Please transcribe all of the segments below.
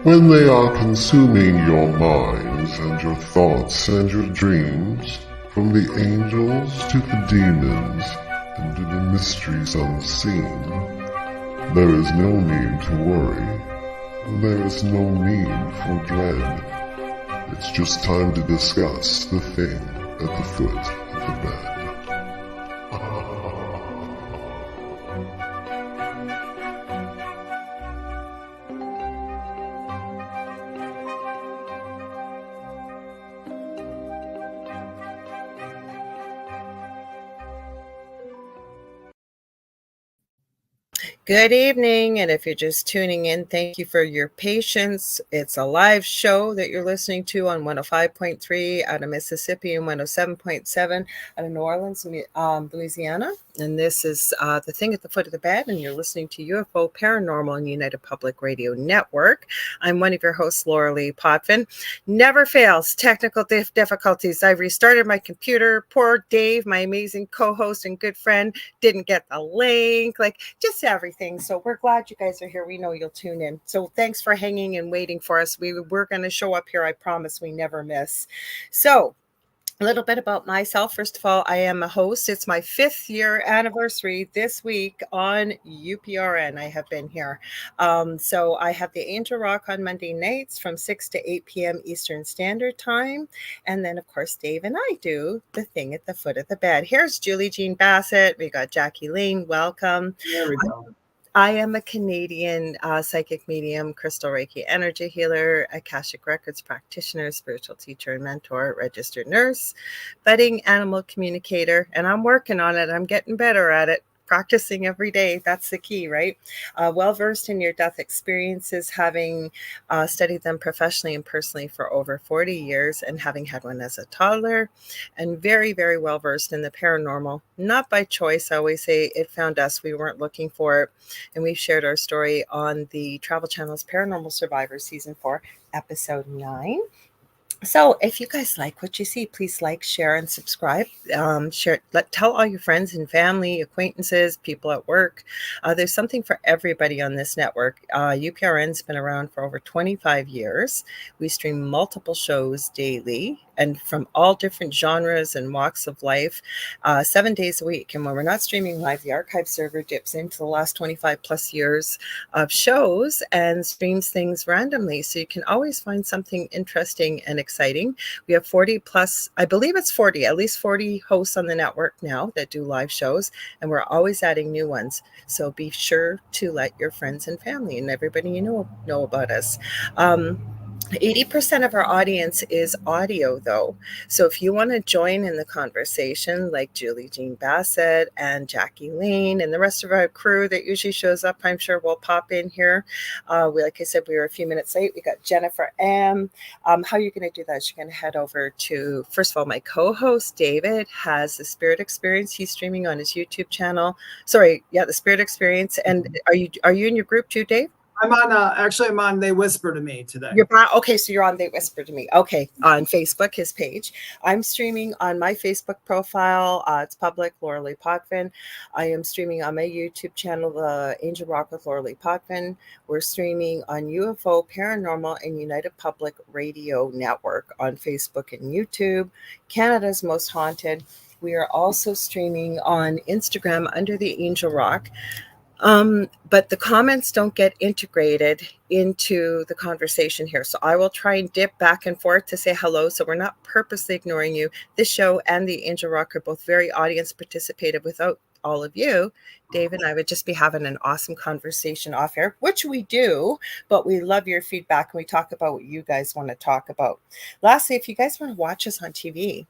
when they are consuming your minds and your thoughts and your dreams, from the angels to the demons and to the mysteries unseen, there is no need to worry. There is no need for dread. It's just time to discuss the thing at the foot of the bed. Good evening, and if you're just tuning in, thank you for your patience. It's a live show that you're listening to on 105.3 out of Mississippi and 107.7 out of New Orleans, Louisiana. And this is The Thing at the Foot of the Bed, and you're listening to UFO Paranormal and United Public Radio Network. I'm one of your hosts, Lorilei Potvin. Never fails, technical difficulties. I've restarted my computer. Poor Dave, my amazing co-host and good friend, didn't get the link, just everything. So we're glad you guys are here. We know you'll tune in. So thanks for hanging and waiting for us. We're going to show up here. I promise we never miss. So a little bit about myself. First of all, I am a host. It's my 5th year anniversary this week on UPRN. I have been here. So I have the Angel Rock on Monday nights from 6 to 8 p.m. Eastern Standard Time. And then, of course, Dave and I do The Thing at the Foot of the Bed. Here's Julie Jean Bassett. We got Jackie Lane. Welcome. There we go. I am a Canadian psychic medium, crystal Reiki energy healer, Akashic Records practitioner, spiritual teacher and mentor, registered nurse, budding animal communicator, and I'm working on it. I'm getting better at it. Practicing every day. That's the key, right? Well-versed in near-death experiences, having studied them professionally and personally for over 40 years and having had one as a toddler, and very, very well-versed in the paranormal. Not by choice. I always say it found us. We weren't looking for it. And we've shared our story on the Travel Channel's Paranormal Survivors Season 4, Episode 9. So if you guys like what you see, please like, share, and subscribe. Tell all your friends and family, acquaintances, people at work. There's something for everybody on this network. UPRN's been around for over 25 years. We stream multiple shows daily and from all different genres and walks of life, 7 days a week. And when we're not streaming live, the archive server dips into the last 25 plus years of shows and streams things randomly. So you can always find something interesting and exciting. We have 40 plus, I believe it's 40, at least 40 hosts on the network now that do live shows, and we're always adding new ones. So be sure to let your friends and family and everybody you know about us. 80% of our audience is audio, though. So if you want to join in the conversation, like Julie Jean Bassett and Jackie Lane and the rest of our crew that usually shows up, I'm sure will pop in here. Like I said, we were a few minutes late. We got Jennifer M. How you're going to do that is you're going to head over to, first of all, my co-host David has the Spirit Experience. He's streaming on his YouTube channel. The Spirit Experience. And are you in your group too, Dave? I'm on They Whisper to Me today. Okay, so you're on They Whisper to Me. Okay, on Facebook, his page. I'm streaming on my Facebook profile. It's public, Lorilei Potvin. I am streaming on my YouTube channel, The Angel Rock with Lorilei Potvin. We're streaming on UFO Paranormal and United Public Radio Network on Facebook and YouTube. Canada's Most Haunted. We are also streaming on Instagram under The Angel Rock. But the comments don't get integrated into the conversation here. So I will try and dip back and forth to say hello. So we're not purposely ignoring you. This show and the Angel Rock are both very audience participative. Without all of you, Dave and I would just be having an awesome conversation off air, which we do, but we love your feedback and we talk about what you guys want to talk about. Lastly, if you guys want to watch us on TV,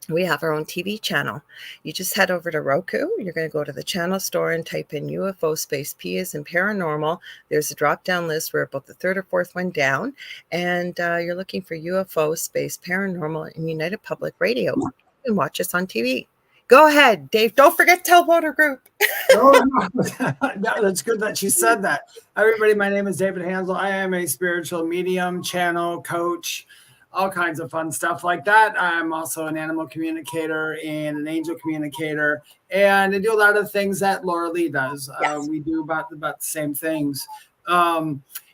we have our own TV channel. You just head over to Roku. You're going to go to the channel store and type in UFO space P as in paranormal. There's a drop-down list. We're about the 3rd or 4th one down. And you're looking for UFO space paranormal and United Public Radio. You can watch us on TV. Go ahead, Dave. Don't forget to tell Motor Group. No, that's good that you said that. Everybody, my name is David Hanzel. I am a spiritual medium, channel, coach, all kinds of fun stuff like that. I'm also an animal communicator and an angel communicator, and I do a lot of things that Lorilei does. Yes. We do about the same things.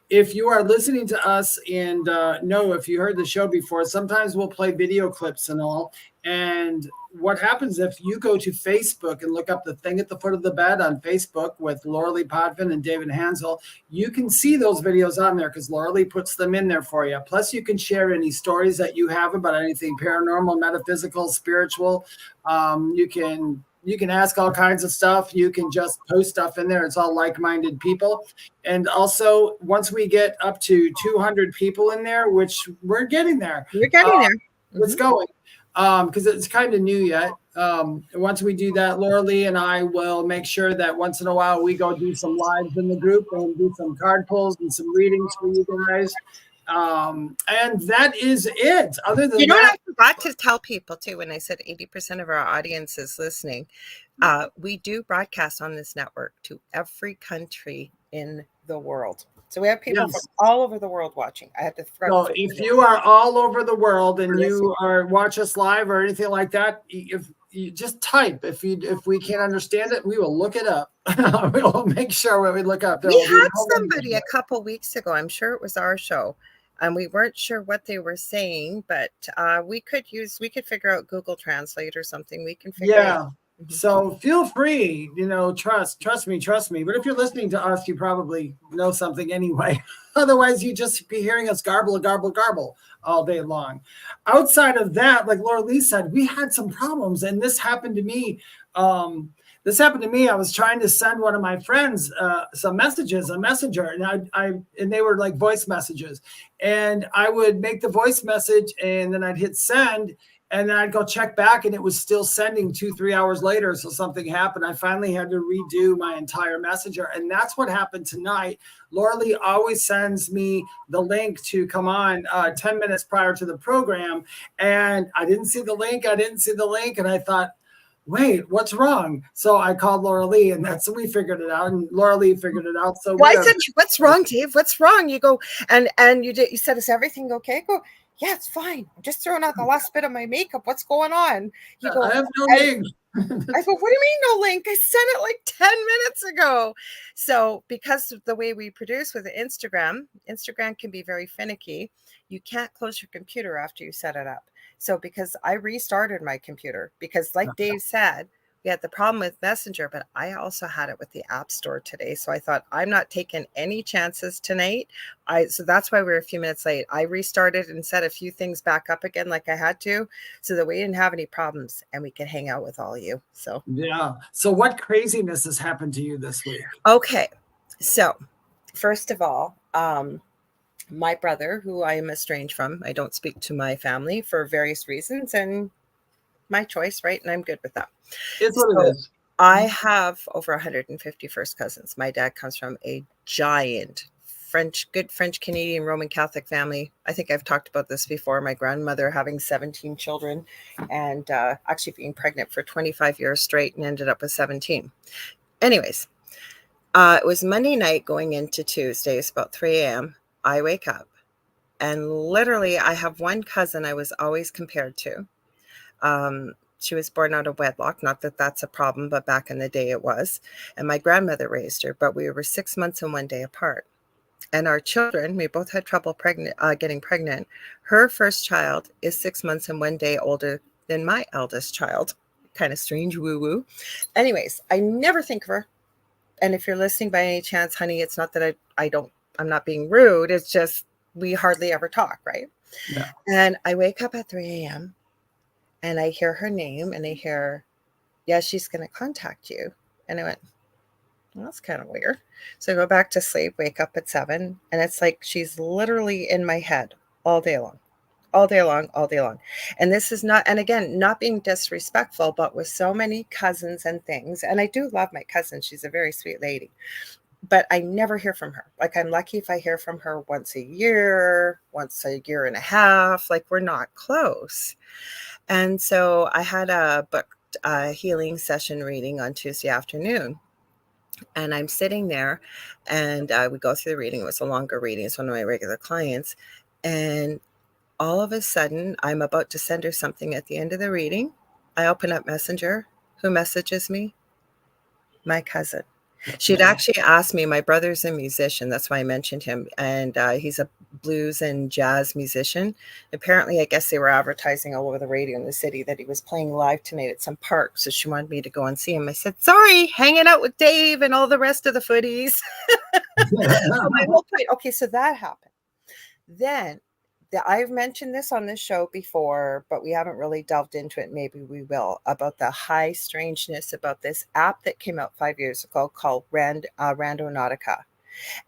if you are listening to us and no, if you heard the show before, sometimes we'll play video clips and all. And what happens if you go to Facebook and look up the thing at the foot of the bed on Facebook with Lorilei Potvin and David Hanzel, you can see those videos on there because Lorilei puts them in there for you. Plus, you can share any stories that you have about anything paranormal, metaphysical, spiritual. You can ask all kinds of stuff. You can just post stuff in there. It's all like-minded people. And also, once we get up to 200 people in there, which we're getting there. We're getting there. It's going. Because it's kind of new yet. Once we do that, Lorilei and I will make sure that once in a while we go do some lives in the group and do some card pulls and some readings for you guys. And that is it. Other than what that, I forgot to tell people too when I said 80% of our audience is listening, we do broadcast on this network to every country in the world. So we have people from all over the world watching. I have to throw. So if you are all over the world and you are watch us live or anything like that, if you just type, if we can't understand it, we will look it up. We will make sure when we look up. We had somebody a couple weeks ago. I'm sure it was our show. And we weren't sure what they were saying, but we could figure out Google Translate or something. We can figure out. So feel free, trust me. But if you're listening to us, you probably know something anyway. Otherwise, you just be hearing us garble all day long. Outside of that, like Lorilei said, we had some problems, and this happened to me. I was trying to send one of my friends some messages, a messenger, and they were like voice messages. And I would make the voice message, and then I'd hit send, and then I'd go check back, and it was still sending 2-3 hours later. So something happened. I finally had to redo my entire messenger, and that's what happened tonight. Lorilei always sends me the link to come on 10 minutes prior to the program, and I didn't see the link. And I thought, wait, what's wrong? So I called Lorilei, and we figured it out, and Lorilei figured it out. So I said, what's wrong, Dave? What's wrong? You go, and you said, is everything okay? I go, yeah, it's fine. I'm just throwing out the last bit of my makeup. What's going on? You go, I have no link. I go, what do you mean no link? I sent it like 10 minutes ago. So because of the way we produce with Instagram can be very finicky. You can't close your computer after you set it up. So because I restarted my computer, because like Dave said, we had the problem with Messenger, but I also had it with the App Store today. So I thought, I'm not taking any chances tonight. So that's why we're a few minutes late. I restarted and set a few things back up again like I had to, so that we didn't have any problems and we could hang out with all of you. So yeah. So what craziness has happened to you this week? Okay. So first of all, my brother, who I am estranged from, I don't speak to my family for various reasons, and my choice, right? And I'm good with that. It's what it is. I have over 150 first cousins. My dad comes from a giant good French Canadian Roman Catholic family. I think I've talked about this before. My grandmother having 17 children and actually being pregnant for 25 years straight and ended up with 17. Anyways, it was Monday night going into Tuesday. It's about 3 a.m. I wake up and literally I have one cousin I was always compared to. She was born out of wedlock. Not that that's a problem, but back in the day it was. And my grandmother raised her, but we were 6 months and 1 day apart. And our children, we both had trouble getting pregnant. Her first child is 6 months and 1 day older than my eldest child. Kind of strange, woo-woo. Anyways, I never think of her. And if you're listening by any chance, honey, it's not that I'm not being rude. It's just we hardly ever talk, right? Yeah. And I wake up at 3 a.m. and I hear her name and I hear, yeah, she's going to contact you. And I went, well, that's kind of weird. So I go back to sleep, wake up at 7. And it's like she's literally in my head all day long. And this is not, and again, not being disrespectful, but with so many cousins and things. And I do love my cousin. She's a very sweet lady. But I never hear from her. Like, I'm lucky if I hear from her once a year and a half. Like, we're not close. And so I had a booked healing session reading on Tuesday afternoon. And I'm sitting there and we go through the reading. It was a longer reading. It's one of my regular clients. And all of a sudden, I'm about to send her something at the end of the reading. I open up Messenger. Who messages me? My cousin. She'd actually asked me, my brother's a musician, that's why I mentioned him, and he's a blues and jazz musician. Apparently, I guess they were advertising all over the radio in the city that he was playing live tonight at some park, so she wanted me to go and see him. I said, sorry, hanging out with Dave and all the rest of the footies. So my whole point, okay, so that happened. Then, I've mentioned this on this show before, but we haven't really delved into it. Maybe we will, about the high strangeness about this app that came out 5 years ago called Randonautica.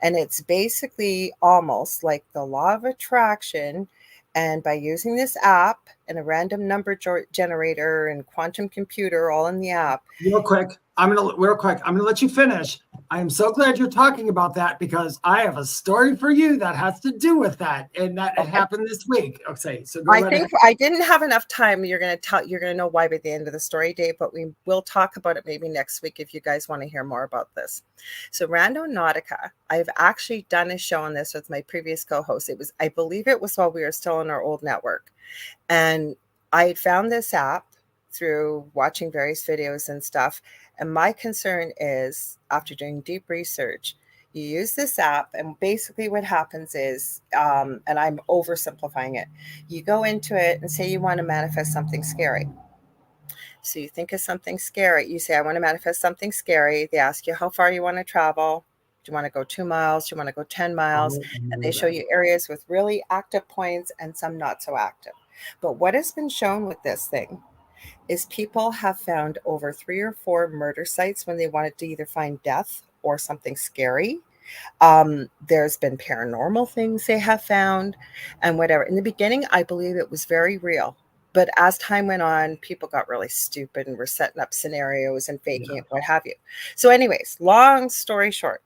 And it's basically almost like the law of attraction. And by using this app and a random number generator and quantum computer all in the app. Real quick, I'm gonna let you finish. I am so glad you're talking about that because I have a story for you that has to do with that, and that happened this week. Okay, so I think I didn't have enough time. You're gonna know why by the end of the story, Dave, but we will talk about it maybe next week if you guys want to hear more about this. So Randonautica, I've actually done a show on this with my previous co-host. I believe it was while we were still on our old network, and I had found this app through watching various videos and stuff. And my concern is, after doing deep research, you use this app, and basically what happens is, and I'm oversimplifying it, you go into it and say you want to manifest something scary. So you think of something scary. You say, I want to manifest something scary. They ask you how far you want to travel. Do you want to go 2 miles? Do you want to go 10 miles? And they show you areas with really active points and some not so active. But what has been shown with this thing is people have found over 3 or 4 murder sites when they wanted to either find death or something scary. There's been paranormal things they have found and whatever. In the beginning, I believe it was very real. But as time went on, people got really stupid and were setting up scenarios and faking it, what have you. So anyways, long story short,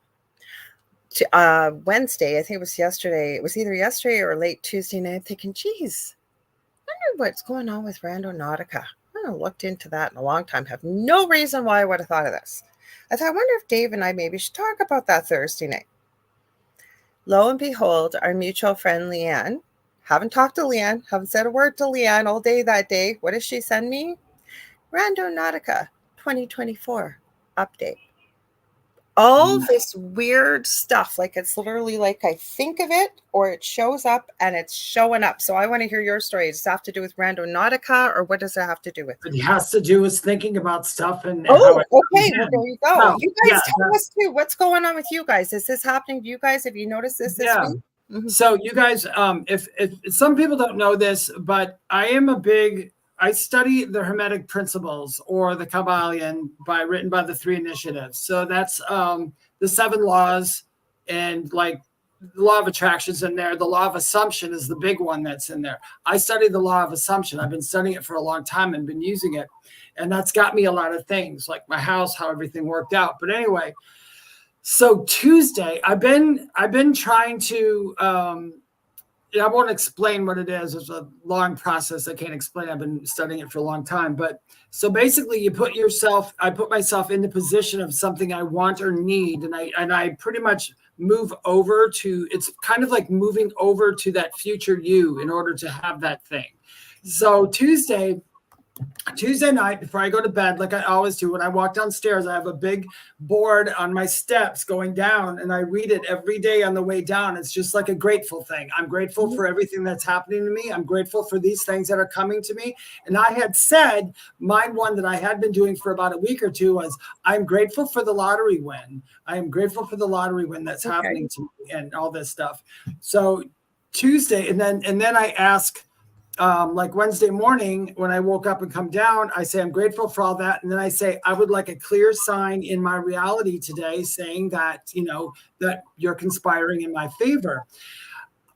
Wednesday, I think it was yesterday. It was either yesterday or late Tuesday night. I'm thinking, geez, I wonder what's going on with Randonautica. I haven't looked into that in a long time. Have no reason why I would have thought of this. I thought, I wonder if Dave and I maybe should talk about that Thursday night. Lo and behold, our mutual friend Leanne, haven't talked to Leanne, haven't said a word to Leanne all day that day. What does she send me? Randonautica 2024 update. All this weird stuff, like it's literally like I think of it or it shows up and it's showing up. So I want to hear your story. Does it have to do with Randonautica or what does it have to do with? It has to do with thinking about stuff and okay, well, there you go. Well, you guys tell us too. What's going on with you guys? Is this happening to you guys? Have you noticed this week? Mm-hmm. So you guys, if some people don't know this, but I study the Hermetic principles or the Kabbalion written by the 3 initiatives. So that's the 7 laws, and like the law of attraction's in there. The law of assumption is the big one that's in there. I study the law of assumption. I've been studying it for a long time and been using it. And that's got me a lot of things like my house, how everything worked out. But anyway, so Tuesday, I've been trying to, I won't explain what it is. It's a long process. I can't explain. I've been studying it for a long time. But so basically I put myself in the position of something I want or need. And I pretty much move over to, it's kind of like moving over to that future you in order to have that thing. So Tuesday night, before I go to bed, like I always do, when I walk downstairs, I have a big board on my steps going down, and I read it every day on the way down. It's just like a grateful thing. I'm grateful for everything that's happening to me. I'm grateful for these things that are coming to me. And I had said, one that I had been doing for about a week or two was, I'm grateful for the lottery win. I am grateful for the lottery win that's happening to me and all this stuff. So Tuesday, and then I ask, like Wednesday morning when I woke up and come down, I say, I'm grateful for all that. And then I say, I would like a clear sign in my reality today saying that, that you're conspiring in my favor.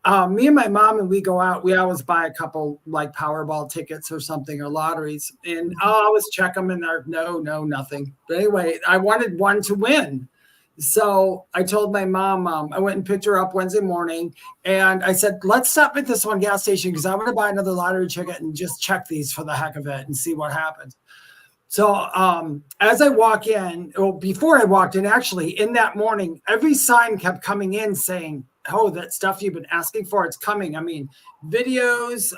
Me and my mom, and we go out, we always buy a couple like Powerball tickets or something or lotteries. And I'll always check them and they're no, nothing. But anyway, I wanted one to win. So I told my mom, I went and picked her up Wednesday morning, and I said, let's stop at this one gas station because I want to buy another lottery ticket and just check these for the heck of it and see what happens. So as I walk in, before I walked in, actually, in that morning, every sign kept coming in saying, that stuff you've been asking for, it's coming. I mean, videos,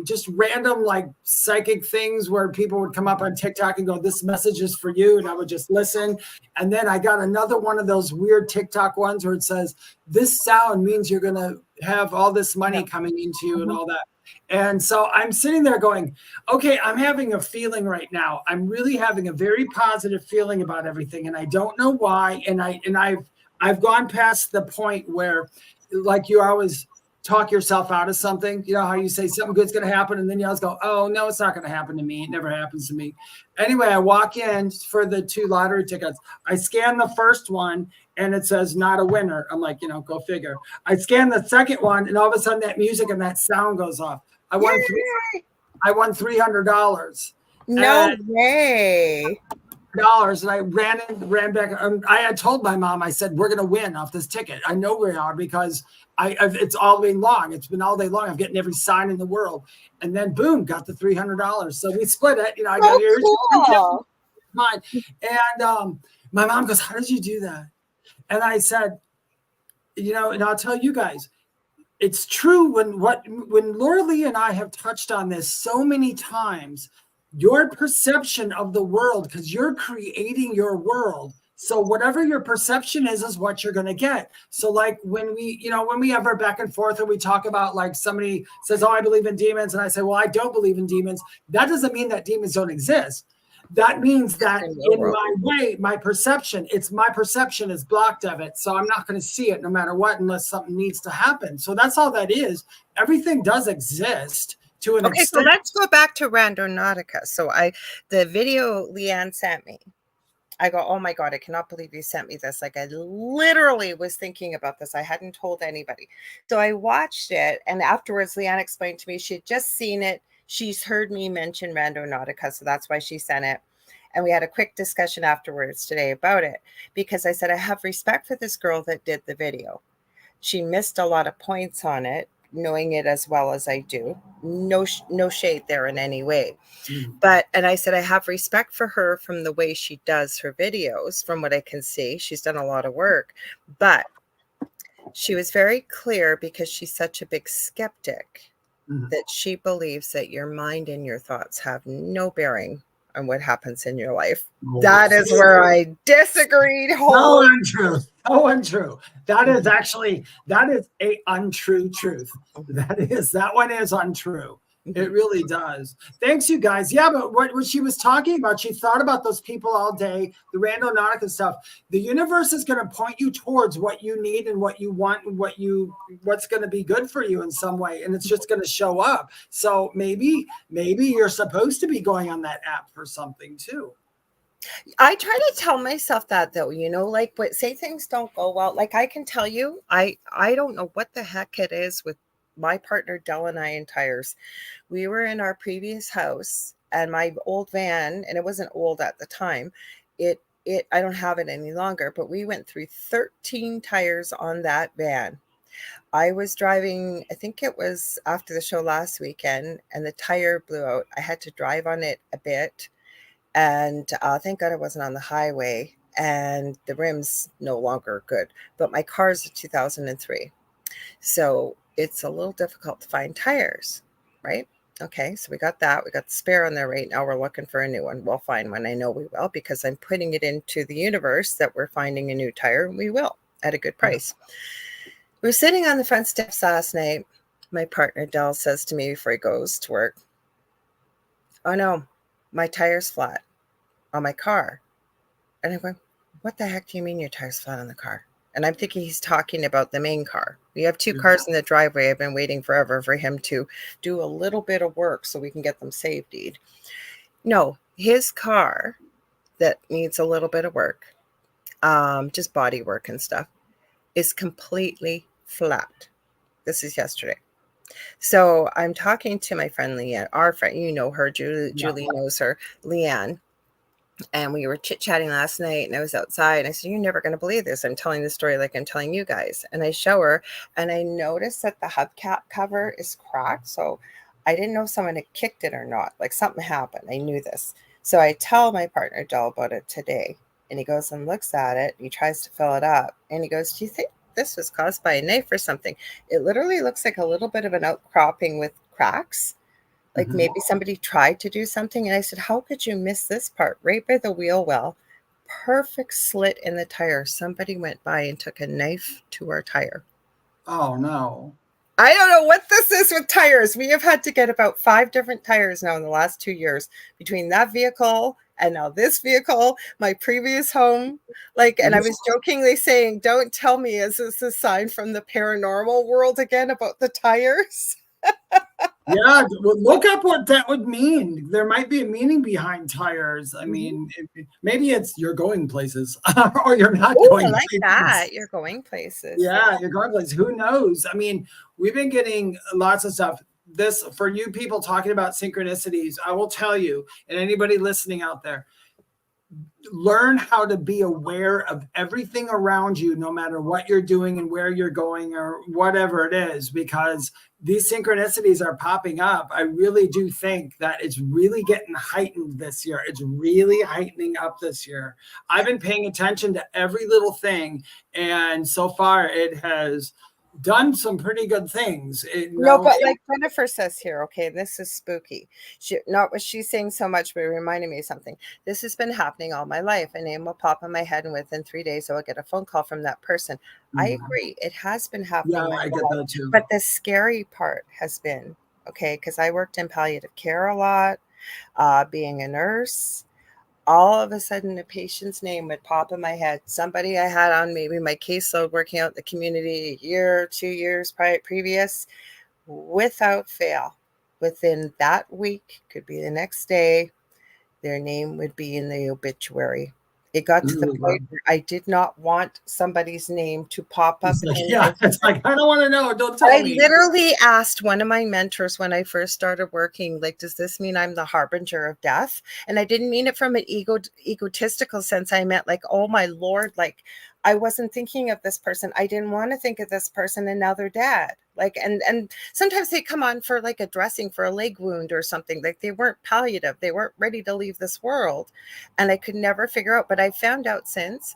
just random like psychic things where people would come up on TikTok and go, this message is for you. And I would just listen. And then I got another one of those weird TikTok ones where it says, this sound means you're going to have all this money coming into you and all that. And so I'm sitting there going, okay, I'm having a feeling right now. I'm really having a very positive feeling about everything. And I don't know why. And I've gone past the point where, like, you always talk yourself out of something. You know how you say something good's going to happen, and then you always go, oh, no, it's not going to happen to me. It never happens to me. Anyway, I walk in for the 2 lottery tickets. I scan the first one, and it says not a winner. I'm like, go figure. I scan the second one, and all of a sudden that music and that sound goes off. I won $300. No way. And I ran back. I had told my mom, I said, we're going to win off this ticket. I know we are because it's all day long. It's been all day long. I'm getting every sign in the world. And then boom, got the $300. So we split it. I got yours. Cool. Mine. And my mom goes, how did you do that? And I said, and I'll tell you guys, it's true when Lorilei and I have touched on this so many times, your perception of the world, because you're creating your world. So whatever your perception is what you're going to get. So like when we have our back and forth and we talk about, like, somebody says, oh, I believe in demons. And I say, well, I don't believe in demons. That doesn't mean that demons don't exist. That means that in my way, my perception is blocked of it. So I'm not going to see it no matter what, unless something needs to happen. So that's all that is. Everything does exist to an extent. So let's go back to Randonautica. So the video Leanne sent me, I go, oh my God, I cannot believe you sent me this. Like, I literally was thinking about this. I hadn't told anybody. So I watched it. And afterwards, Leanne explained to me she had just seen it. She's heard me mention Randonautica, so that's why she sent it. And we had a quick discussion afterwards today about it, because I said, I have respect for this girl that did the video. She missed a lot of points on it, knowing it as well as I do. No shade there in any way. And I said, I have respect for her from the way she does her videos. From what I can see, she's done a lot of work. But she was very clear, because she's such a big skeptic, that she believes that your mind and your thoughts have no bearing on what happens in your life. That is where I disagreed. So untrue. That is a untrue truth. That one is untrue. It really does. Thanks, you guys. Yeah, but what she was talking about, she thought about those people all day, the Randonautica stuff. The universe is going to point you towards what you need and what you want and what's going to be good for you in some way. And it's just going to show up. So maybe you're supposed to be going on that app for something too. I try to tell myself that, though, like, but say things don't go well. Like, I can tell you, I don't know what the heck it is with my partner Del and I in tires. We were in our previous house, and my old van, and it wasn't old at the time, I don't have it any longer, but we went through 13 tires on that van. I was driving, I think it was after the show last weekend, and the tire blew out. I had to drive on it a bit, and thank God it wasn't on the highway, and the rim's no longer good, but my car's a 2003. So it's a little difficult to find tires, right? Okay, so we got that. We got the spare on there right now. We're looking for a new one. We'll find one. I know we will, because I'm putting it into the universe that we're finding a new tire, and we will at a good price. We were sitting on the front steps last night. My partner Del says to me before he goes to work, oh no, my tire's flat on my car. And I'm going, what the heck do you mean your tire's flat on the car? And I'm thinking he's talking about the main car. We have 2 cars in the driveway. I've been waiting forever for him to do a little bit of work so we can get them safetied. No, his car that needs a little bit of work, just body work and stuff, is completely flat. This is yesterday. So I'm talking to my friend Leanne, our friend, you know her, Julie knows her, Leanne. And we were chit-chatting last night, and I was outside, and I said, you're never going to believe this. I'm telling the story like I'm telling you guys. And I show her, and I noticed that the hubcap cover is cracked. So I didn't know if someone had kicked it or not. Like, something happened. I knew this. So I tell my partner Del about it today. And he goes and looks at it. He tries to fill it up. And he goes, do you think this was caused by a knife or something. It literally looks like a little bit of an outcropping with cracks. Like maybe somebody tried to do something. And I said, how could you miss this part? Right by the wheel well. Perfect slit in the tire. Somebody went by and took a knife to our tire. Oh, no. I don't know what this is with tires. We have had to get about 5 different tires now in the last 2 years between that vehicle and now this vehicle, my previous home. Like, and I was jokingly saying, don't tell me, is this a sign from the paranormal world again about the tires? Yeah, well, look up what that would mean. There might be a meaning behind tires. I mean, maybe it's you're going places or you're not going I like places. that. You're going places. Yeah, you're going places. Who knows? I mean, we've been getting lots of stuff. This, for you people talking about synchronicities, I will tell you, and anybody listening out there, learn how to be aware of everything around you, no matter what you're doing and where you're going or whatever it is, because these synchronicities are popping up. I really do think that it's really getting heightened this year. It's really heightening up this year. I've been paying attention to every little thing, and so far it has done some pretty good things. No, but like Jennifer says here, okay, this is spooky. Not what she's saying so much, but it reminded me of something. This has been happening all my life. A name will pop in my head, and within 3 days, I will get a phone call from that person. I agree. It has been happening. Yeah, I get that too. But the scary part has been, okay, because I worked in palliative care a lot, being a nurse. All of a sudden, a patient's name would pop in my head. Somebody I had on maybe my caseload working out in the community a year, 2 years previous, without fail. Within that week, could be the next day, their name would be in the obituary. It got to the point where I did not want somebody's name to pop up. It's like, I don't want to know. Don't tell me. I literally asked one of my mentors when I first started working, like, does this mean I'm the harbinger of death? And I didn't mean it from an egotistical sense. I meant like, oh my Lord, like I wasn't thinking of this person. I didn't want to think of this person, and now they're dead. Like, and sometimes they come on for like a dressing for a leg wound or something. Like they weren't palliative. They weren't ready to leave this world. And I could never figure out, but I found out since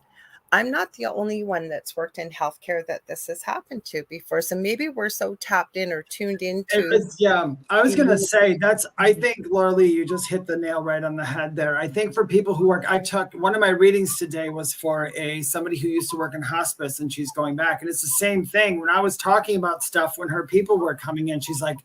I'm not the only one that's worked in healthcare that this has happened to before. So maybe we're so tapped in or tuned into. Yeah, I was going to say I think, Lorilei, you just hit the nail right on the head there. I think for people who work, I took one of my readings today was for somebody who used to work in hospice, and she's going back. And it's the same thing. When I was talking about stuff, when her people were coming in, she's like,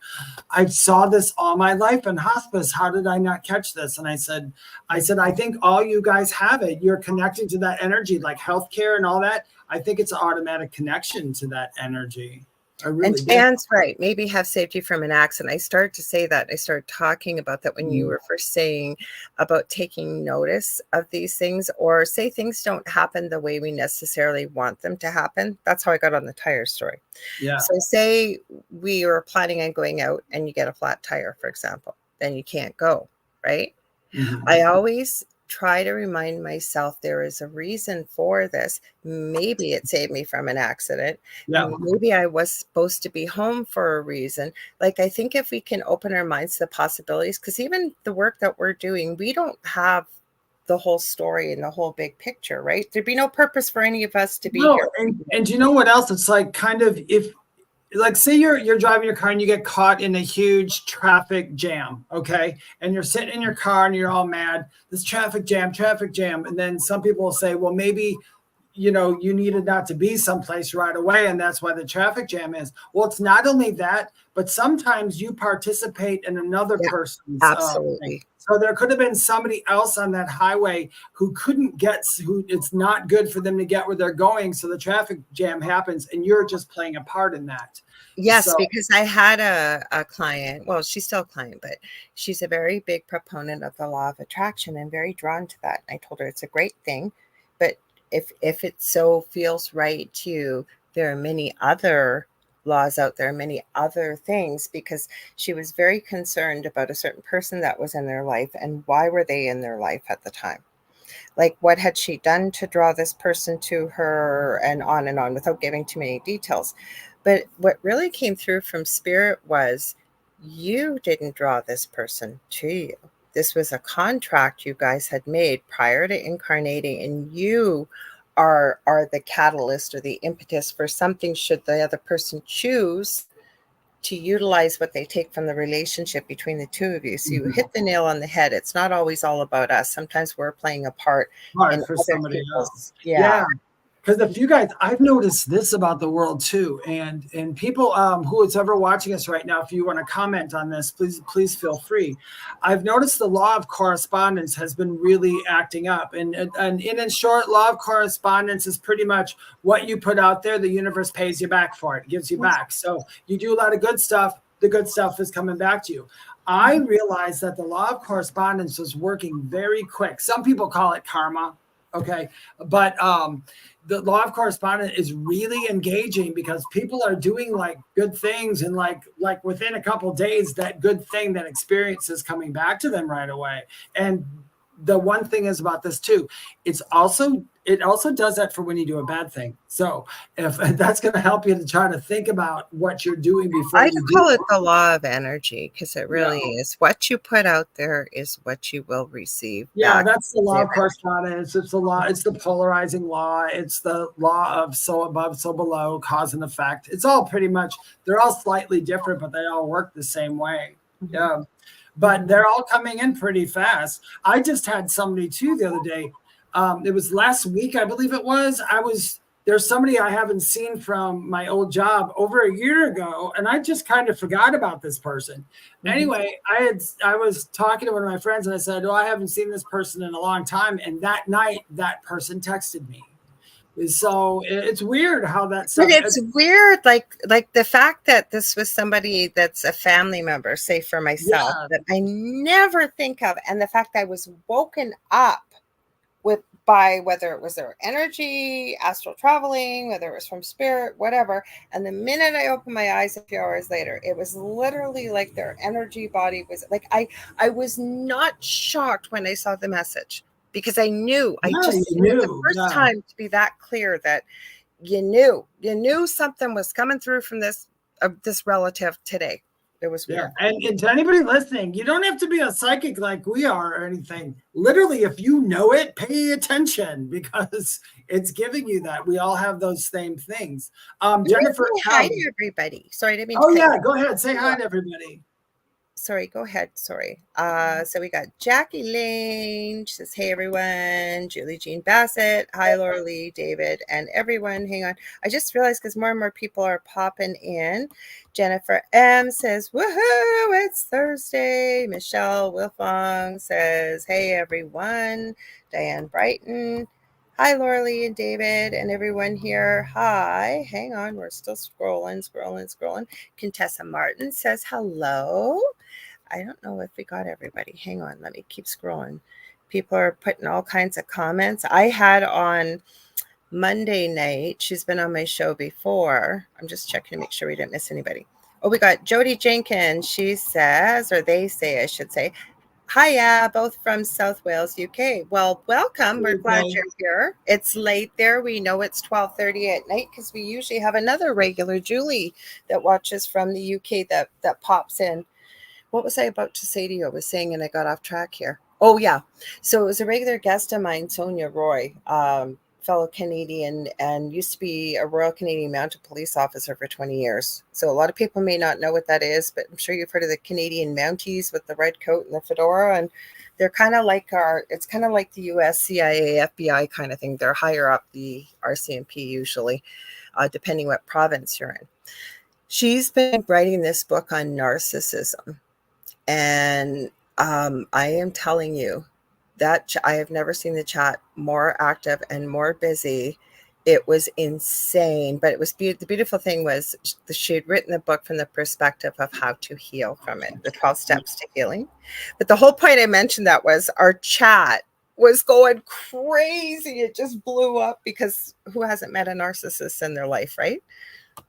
I saw this all my life in hospice. How did I not catch this? And I said, I think all you guys have it. You're connecting to that energy, like healthcare and all that. I think it's an automatic connection to that energy. Really and Dan's right. Maybe have saved you from an accident. I started to say that. I started talking about that when you were first saying about taking notice of these things, or say things don't happen the way we necessarily want them to happen. That's how I got on the tire story. Yeah. So say we were planning on going out and you get a flat tire, for example, then you can't go, right? I always try to remind myself there is a reason for this. Maybe it saved me from an accident. Yeah. Maybe I was supposed to be home for a reason. Like, I think if we can open our minds to the possibilities, because even the work that we're doing, we don't have the whole story and the whole big picture, right? There'd be no purpose for any of us to be here. And you know what else? It's like kind of like say you're driving your car and you get caught in a huge traffic jam, okay? And you're sitting in your car and you're all mad. This traffic jam. And then some people will say, well, maybe, you needed not to be someplace right away, and that's why the traffic jam is. Well, it's not only that, but sometimes you participate in another person's absolutely. So there could have been somebody else on that highway who it's not good for them to get where they're going. So the traffic jam happens and you're just playing a part in that. Yes, because I had a client, well, she's still a client, but she's a very big proponent of the law of attraction and very drawn to that. I told her it's a great thing, but if it so feels right to you, there are many other laws out there, many other things, because she was very concerned about a certain person that was in their life and why were they in their life at the time. Like, what had she done to draw this person to her, and on without giving too many details. But what really came through from spirit was, you didn't draw this person to you. This was a contract you guys had made prior to incarnating, and you are the catalyst or the impetus for something should the other person choose to utilize what they take from the relationship between the two of you. So you hit the nail on the head. It's not always all about us. Sometimes we're playing a part in for other somebody people's. else. Yeah. Because if you guys, I've noticed this about the world too, and people who is ever watching us right now, if you want to comment on this, please feel free. I've noticed the law of correspondence has been really acting up, and in short, law of correspondence is pretty much what you put out there, the universe pays you back for it, gives you back. So you do a lot of good stuff, the good stuff is coming back to you. I realized that the law of correspondence was working very quick. Some people call it karma. Okay. But the law of correspondence is really engaging because people are doing like good things, and like within a couple of days, that good thing, that experience is coming back to them right away. And the one thing is about this too, it also does that for when you do a bad thing. So if that's going to help you to try to think about what you're doing before I you call do it the law of energy, because it really is. What you put out there is what you will receive. Yeah, back. that's the law of correspondence. It's the law. It's the polarizing law. It's the law of so above, so below, cause and effect. It's all pretty much, they're all slightly different, but they all work the same way. Yeah. But they're all coming in pretty fast. I just had somebody too the other day. It was last week, I believe it was. There's somebody I haven't seen from my old job over a year ago, and I just kind of forgot about this person. Anyway, I was talking to one of my friends, and I said, "Oh, I haven't seen this person in a long time." And that night, that person texted me. So it's weird how that stuff. But it's weird, like the fact that this was somebody that's a family member, say for myself, that I never think of, and the fact I was woken up by whether it was their energy, astral traveling, whether it was from spirit, whatever. And the minute I opened my eyes a few hours later, it was literally like their energy body was like, I was not shocked when I saw the message, because I knew, I just knew the first time to be that clear that you knew something was coming through from this relative today. It was weird. And to anybody listening, you don't have to be a psychic like we are or anything. Literally, if you know it, pay attention, because it's giving you that. We all have those same things. Jennifer, hi to everybody. Sorry, I didn't mean to. Oh yeah, go ahead. Say hi to everybody. Sorry, go ahead. Sorry. So we got Jackie Lane. She says, hey, everyone. Julie Jean Bassett. Hi, Lorilei, David, and everyone. Hang on. I just realized because more and more people are popping in. Jennifer M says, woohoo, it's Thursday. Michelle Wilfong says, hey, everyone. Diane Brighton. Hi, Lorilei and David and everyone here. Hi. Hang on. We're still scrolling. Contessa Martin says hello. I don't know if we got everybody. Hang on. Let me keep scrolling. People are putting all kinds of comments. I had on Monday night, she's been on my show before. I'm just checking to make sure we didn't miss anybody. Oh, we got Jody Jenkins. She says, or they say, I should say, hiya, both from South Wales, UK. Well, welcome. We're glad you're here. It's late there. We know it's 12:30 at night because we usually have another regular, Julie, that watches from the UK that pops in. What was I about to say to you? I was saying, and I got off track here. Oh, yeah. So it was a regular guest of mine, Sonia Roy, fellow Canadian, and used to be a Royal Canadian Mounted Police officer for 20 years. So a lot of people may not know what that is, but I'm sure you've heard of the Canadian Mounties with the red coat and the fedora. And they're kind of like it's kind of like the US, CIA, FBI kind of thing. They're higher up the RCMP usually, depending what province you're in. She's been writing this book on narcissism. And I am telling you that I have never seen the chat more active and more busy. It was insane, but it was the beautiful thing was she had written the book from the perspective of how to heal from it, the 12 steps to healing. But the whole point I mentioned that was our chat was going crazy. It just blew up because who hasn't met a narcissist in their life, right?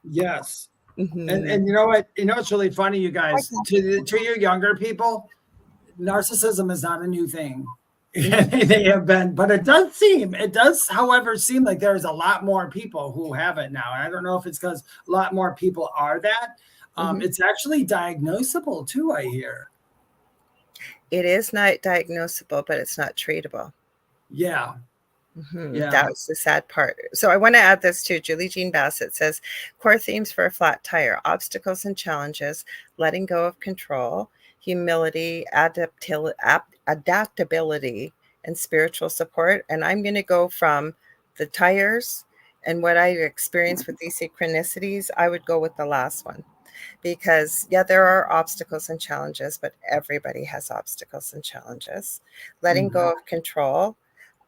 Yes. Mm-hmm. And you know what? You know what's really funny, you guys? To your younger people, narcissism is not a new thing. They have been, but it does, however, seem like there's a lot more people who have it now. And I don't know if it's because a lot more people are that. It's actually diagnosable too, I hear. It is not diagnosable, but it's not treatable. Yeah. Yeah. That was the sad part. So I want to add this too. Julie Jean Bassett says, core themes for a flat tire: obstacles and challenges, letting go of control, humility, adaptability, and spiritual support. And I'm going to go from the tires and what I experienced with these synchronicities. I would go with the last one. Because, yeah, there are obstacles and challenges, but everybody has obstacles and challenges. Letting go of control.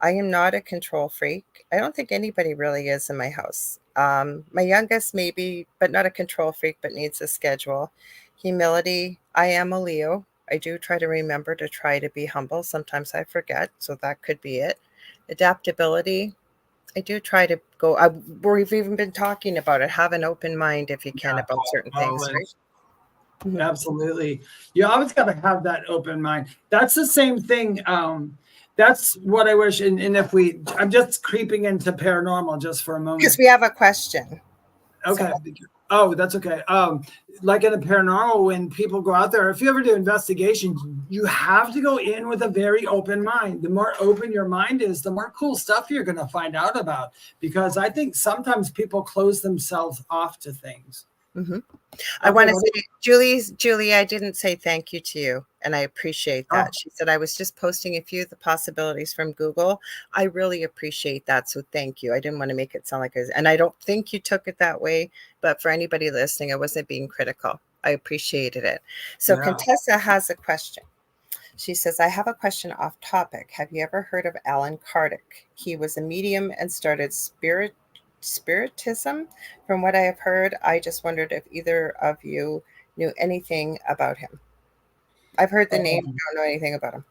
I am not a control freak. I don't think anybody really is in my house. My youngest maybe, but not a control freak, but needs a schedule. Humility. I am a Leo. I do try to remember to try to be humble. Sometimes I forget, so that could be it. Adaptability. I do try to go. We've even been talking about it. Have an open mind if you can about certain things, right? Absolutely. You always got to have that open mind. That's the same thing. That's what I wish. And if I'm just creeping into paranormal just for a moment. Because we have a question. Okay. So. Oh, that's okay. Like in the paranormal, when people go out there, if you ever do investigations, you have to go in with a very open mind. The more open your mind is, the more cool stuff you're going to find out about. Because I think sometimes people close themselves off to things. I want to say, Julie, I didn't say thank you to you, and I appreciate that. She said I was just posting a few of the possibilities from Google. I really appreciate that, so thank you. I didn't want to make it sound like and I don't think you took it that way, but for anybody listening, I wasn't being critical. I appreciated it. So Contessa has a question. She says, I have a question off topic. Have you ever heard of Alan Kardec? He was a medium and started spiritism. From what I have heard, I just wondered if either of you knew anything about him. I've heard the name, don't know anything about him.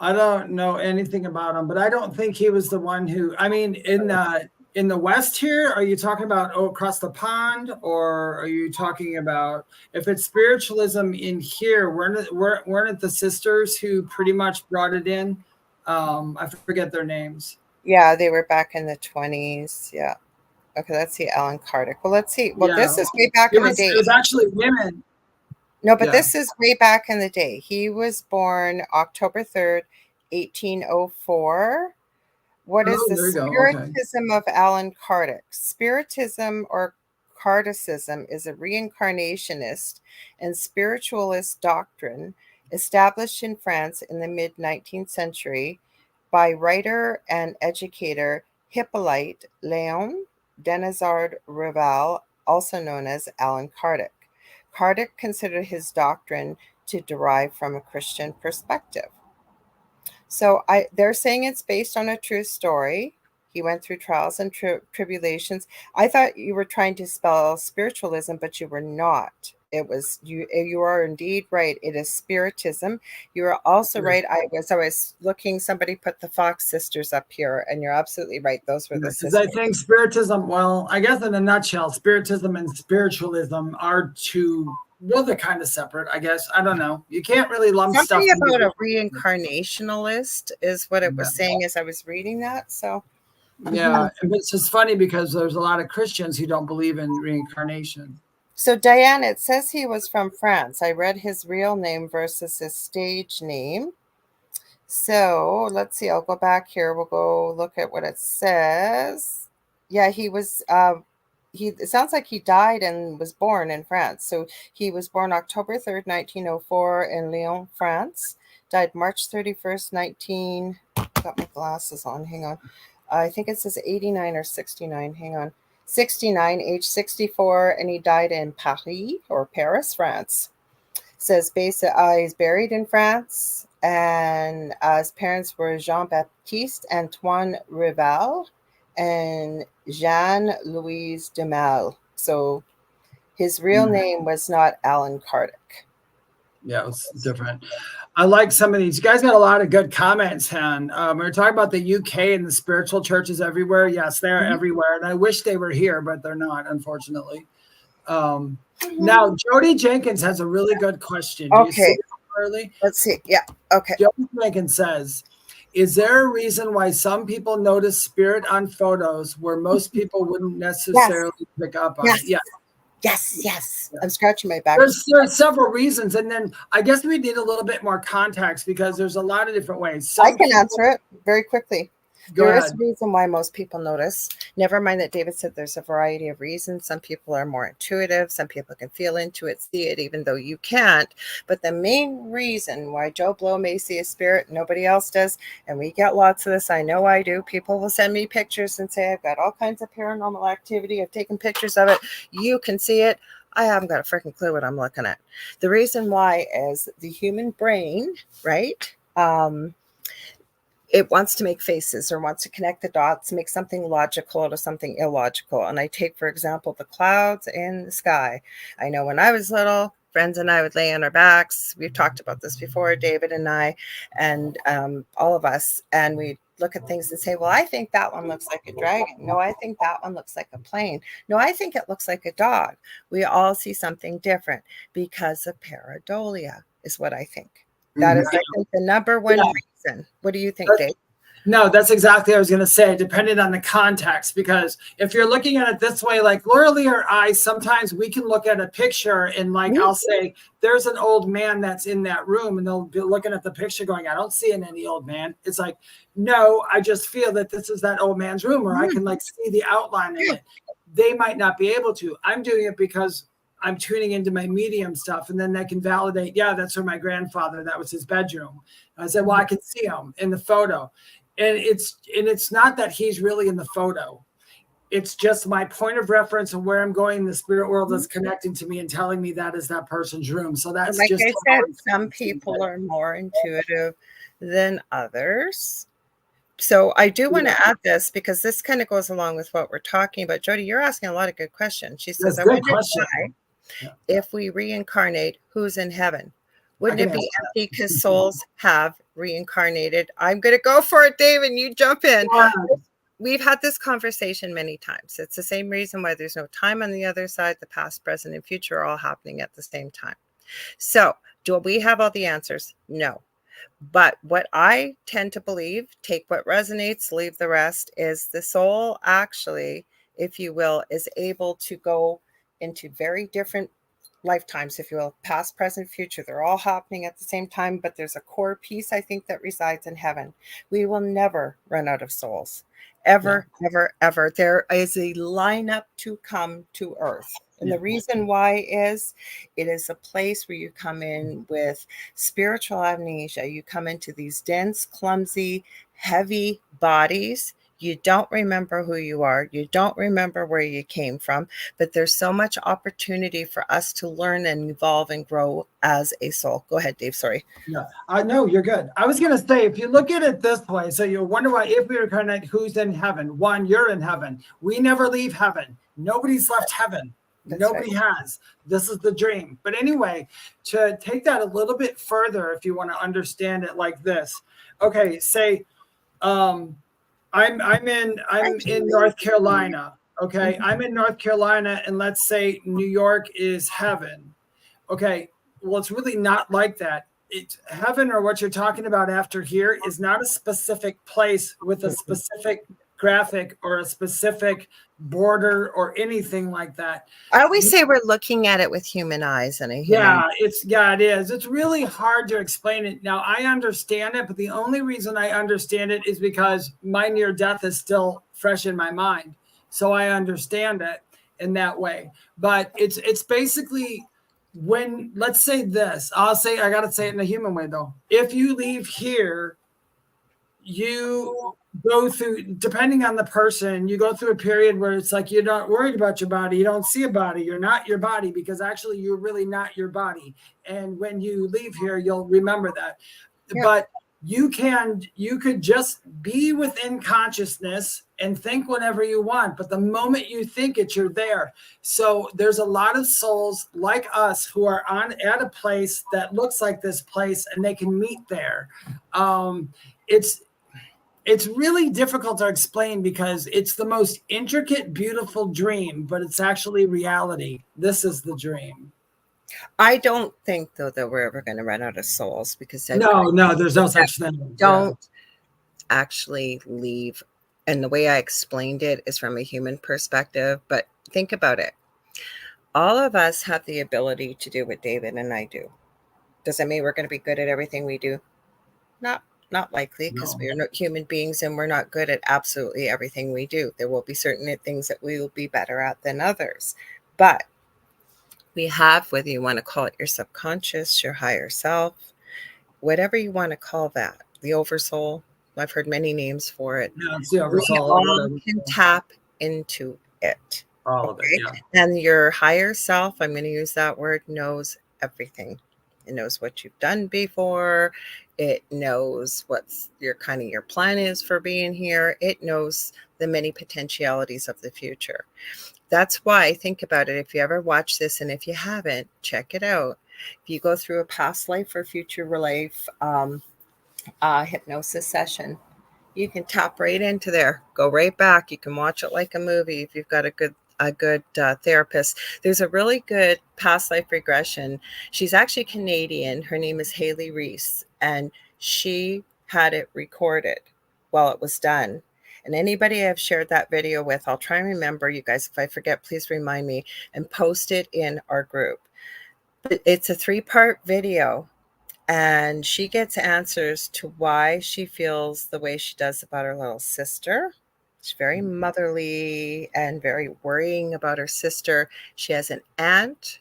I don't know anything about him, but I don't think he was the one who, I mean, in the West here, are you talking about across the pond, or are you talking about, if it's spiritualism in here, weren't it the sisters who pretty much brought it in? I forget their names. Yeah, they were back in the 20s. Yeah. Okay, let's see, Alan Kardec. Well, let's see. Well, this is way back in the day. It was actually women. No, but this is way back in the day. He was born October 3rd, 1804. What is the Spiritism of Alan Kardec? Spiritism or Kardecicism is a reincarnationist and spiritualist doctrine established in France in the mid-19th century by writer and educator Hippolyte Léon Denisard Rival, also known as Alan Kardec. Kardec considered his doctrine to derive from a Christian perspective. So they're saying it's based on a true story. He went through trials and tribulations. I thought you were trying to spell spiritualism, but you were not. It was you are indeed right. It is spiritism. You are also right. I was looking, somebody put the Fox sisters up here, and you're absolutely right. Those were the sisters. I think spiritism, well, I guess in a nutshell, spiritism and spiritualism are two, well, they're kind of separate, I guess. I don't know. You can't really lump something stuff about a reincarnationalist is what it was saying as I was reading that. So yeah, it's just funny because there's a lot of Christians who don't believe in reincarnation. So Diane, it says he was from France. I read his real name versus his stage name. So let's see. I'll go back here. We'll go look at what it says. Yeah, he was. It sounds like he died and was born in France. So he was born October 3rd, 1904 in Lyon, France. Died March 31st, got my glasses on. Hang on. I think it says 89 or 69. Hang on. 69, age 64, and he died in Paris, France. Says he's buried in France, and his parents were Jean-Baptiste Antoine Rival and Jeanne-Louise Demal. So his real name was not Alan Kardec. Yeah, it was different. I like some of these. You guys got a lot of good comments, Han. We were talking about the UK and the spiritual churches everywhere. Yes, they're everywhere. And I wish they were here, but they're not, unfortunately. Now, Jody Jenkins has a really good question. Do you see it early? Let's see. Yeah. Okay. Jody Jenkins says, is there a reason why some people notice spirit on photos where most people wouldn't necessarily pick up on it? Yeah. Yes. I'm scratching my back. There's several reasons. And then I guess we need a little bit more context because there's a lot of different ways. I can answer it very quickly. Go There is ahead. a reason why most people notice. Never mind that David said there's a variety of reasons. Some people are more intuitive. Some people can feel into it, see it, even though you can't. But the main reason why Joe Blow may see a spirit, nobody else does, and we get lots of this. I know I do. People will send me pictures and say, I've got all kinds of paranormal activity. I've taken pictures of it. You can see it. I haven't got a freaking clue what I'm looking at. The reason why is the human brain, right? It wants to make faces or wants to connect the dots, make something logical out of something illogical. And I take, for example, the clouds in the sky. I know when I was little, friends and I would lay on our backs. We've talked about this before, David and I, and all of us. And we look at things and say, well, I think that one looks like a dragon. No, I think that one looks like a plane. No, I think it looks like a dog. We all see something different because of pareidolia is what I think. That is, I think, the number one reason. What do you think, Dave? No, that's exactly what I was going to say, depending on the context, because if you're looking at it this way, like Lorilei or I, sometimes we can look at a picture and like, I'll say, there's an old man that's in that room, and they'll be looking at the picture going, I don't see any old man. It's like, no, I just feel that this is that old man's room, or I can like see the outline of it. They might not be able to. I'm doing it because I'm tuning into my medium stuff, and then they can validate, yeah, that's where my grandfather, that was his bedroom. I said, well, I can see him in the photo. And it's not that he's really in the photo. It's just my point of reference and where I'm going. The spirit world is connecting to me and telling me that is that person's room. So that's like just I said, some people are more intuitive than others. So I do want to add this because this kind of goes along with what we're talking about. Jody, you're asking a lot of good questions. She says, I wonder why, if we reincarnate, who's in heaven? Wouldn't it be empty because souls have reincarnated? I'm going to go for it, Dave, and you jump in. We've had this conversation many times. It's the same reason why there's no time on the other side. The past, present, and future are all happening at the same time. So do we have all the answers? No. But what I tend to believe, take what resonates, leave the rest, is the soul actually, if you will, is able to go into very different lifetimes, if you will, past, present, future. They're all happening at the same time, but there's a core piece, I think, that resides in heaven. We will never run out of souls. Ever, ever, ever. There is a lineup to come to earth. And the reason why is it is a place where you come in with spiritual amnesia. You come into these dense, clumsy, heavy bodies. You don't remember who you are. You don't remember where you came from, but there's so much opportunity for us to learn and evolve and grow as a soul. Go ahead, Dave. Sorry. Yeah, I know you're good. I was going to say, if you look at it this way, so you wonder why, if we reincarnate, who's in heaven? One, you're in heaven. We never leave heaven. Nobody's left heaven. Nobody has. This is the dream. But anyway, to take that a little bit further, if you want to understand it like this. Okay, say, I'm in North Carolina. Okay, I'm in North Carolina, and let's say New York is heaven. Okay, well, it's really not like that. It's heaven, or what you're talking about after here, is not a specific place with a specific graphic or a specific border or anything like that. I always say we're looking at it with human eyes and a human. It is. It's really hard to explain it. Now, I understand it, but the only reason I understand it is because my near death is still fresh in my mind. So I understand it in that way. But it's basically, when, let's say this, I got to say it in a human way though. If you leave here, you go through, depending on the person, you go through a period where it's like you're not worried about your body. You don't see a body. You're not your body, because actually you're really not your body. And when you leave here, you'll remember that. Yeah. But you could just be within consciousness and think whatever you want. But the moment you think it, you're there. So there's a lot of souls like us who are at a place that looks like this place, and they can meet there. It's really difficult to explain because it's the most intricate, beautiful dream, but it's actually reality. This is the dream. I don't think, though, that we're ever going to run out of souls, because no, there's no such thing. Don't actually leave. And the way I explained it is from a human perspective, but think about it. All of us have the ability to do what David and I do. Does that mean we're going to be good at everything we do? Not not likely, because No. we are not human beings and we're not good at absolutely everything we do. There will be certain things that we will be better at than others. But we have, whether you want to call it your subconscious, your higher self, whatever you want to call that, the oversoul. I've heard many names for it. Yeah, it's the We oversoul. all can tap into it. All of it, Okay? yeah. And your higher self, I'm going to use that word, knows everything. It knows what you've done before. It knows what's your plan is for being here. It knows the many potentialities of the future. That's why, think about it. If you ever watch this, and if you haven't, check it out. If you go through a past life or future life hypnosis session, you can tap right into there, go right back. You can watch it like a movie if you've got a good therapist. There's a really good past life regression. She's actually Canadian. Her name is Haley Reese, and she had it recorded while it was done. And anybody I've shared that video with, I'll try and remember, you guys. If I forget, please remind me and post it in our group. But it's a 3-part video, and she gets answers to why she feels the way she does about her little sister. She's very motherly and very worrying about her sister. She has an aunt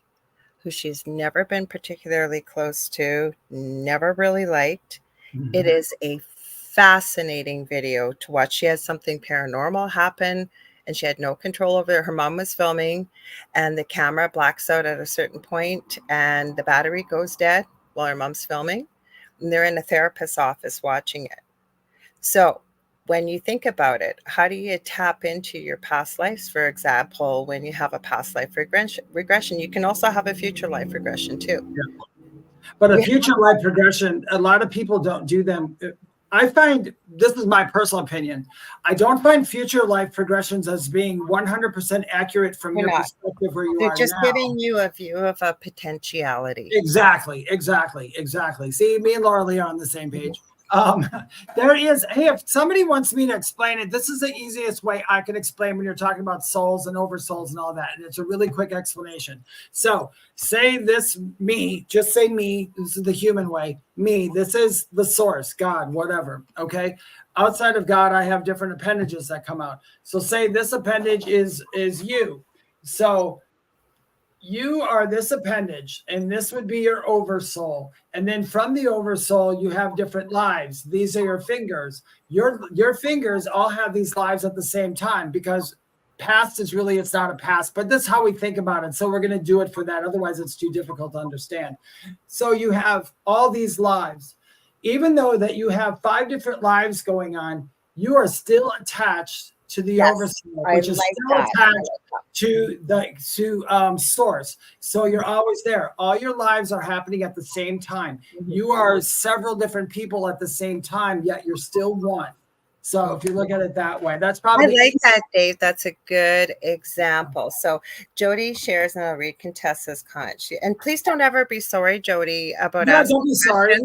who she's never been particularly close to, never really liked. Mhm. It is a fascinating video to watch. She had something paranormal happen and she had no control over it. Her mom was filming and the camera blacks out at a certain point and the battery goes dead while her mom's filming. And they're in a therapist's office watching it. So when you think about it, how do you tap into your past lives? For example, when you have a past life regression, you can also have a future life regression too. Yeah. But a future life regression, a lot of people don't do them. I find, this is my personal opinion, I don't find future life regressions as being 100% accurate from your perspective where you They're are just now. giving you a view of a potentiality. Exactly. See, me and Lorilei are on the same page. There is, hey, if somebody wants me to explain it, this is the easiest way I can explain when you're talking about souls and oversouls and all that. And it's a really quick explanation. So say this, me, just say me. This is the human way. Me, this is the source, God, whatever. Okay. Outside of God, I have different appendages that come out. So say this appendage is you. So you are this appendage, and this would be your oversoul. And then from the oversoul, you have different lives. These are your fingers. Your fingers all have these lives at the same time, because past is really, it's not a past, but that's how we think about it. So we're going to do it for that. Otherwise, it's too difficult to understand. So you have all these lives. Even though that you have 5 different lives going on, you are still attached to the oversoul, which is still attached to the source. So you're always there. All your lives are happening at the same time. You are several different people at the same time, yet you're still one. So if you look at it that way, that's probably. I like that, Dave. That's a good example. So Jody shares, and I'll read Contessa's comment. And please don't ever be sorry, Jody, about asking don't be sorry.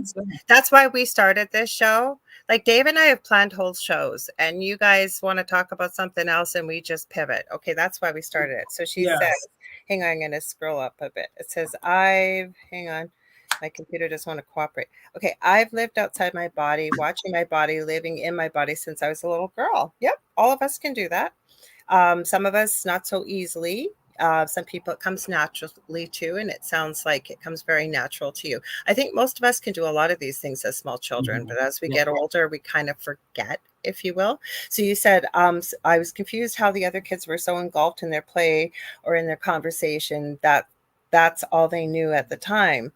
That's why we started this show. Like Dave and I have planned whole shows, and you guys want to talk about something else, and we just pivot. Okay, that's why we started it. So she says, hang on, I'm going to scroll up a bit. It says, hang on. My computer doesn't want to cooperate. Okay, I've lived outside my body, watching my body, living in my body since I was a little girl. Yep, all of us can do that. Some of us not so easily. Some people it comes naturally to, and it sounds like it comes very natural to you. I think most of us can do a lot of these things as small children, but as we get older, we kind of forget, if you will. So you said, I was confused how the other kids were so engulfed in their play or in their conversation that that's all they knew at the time.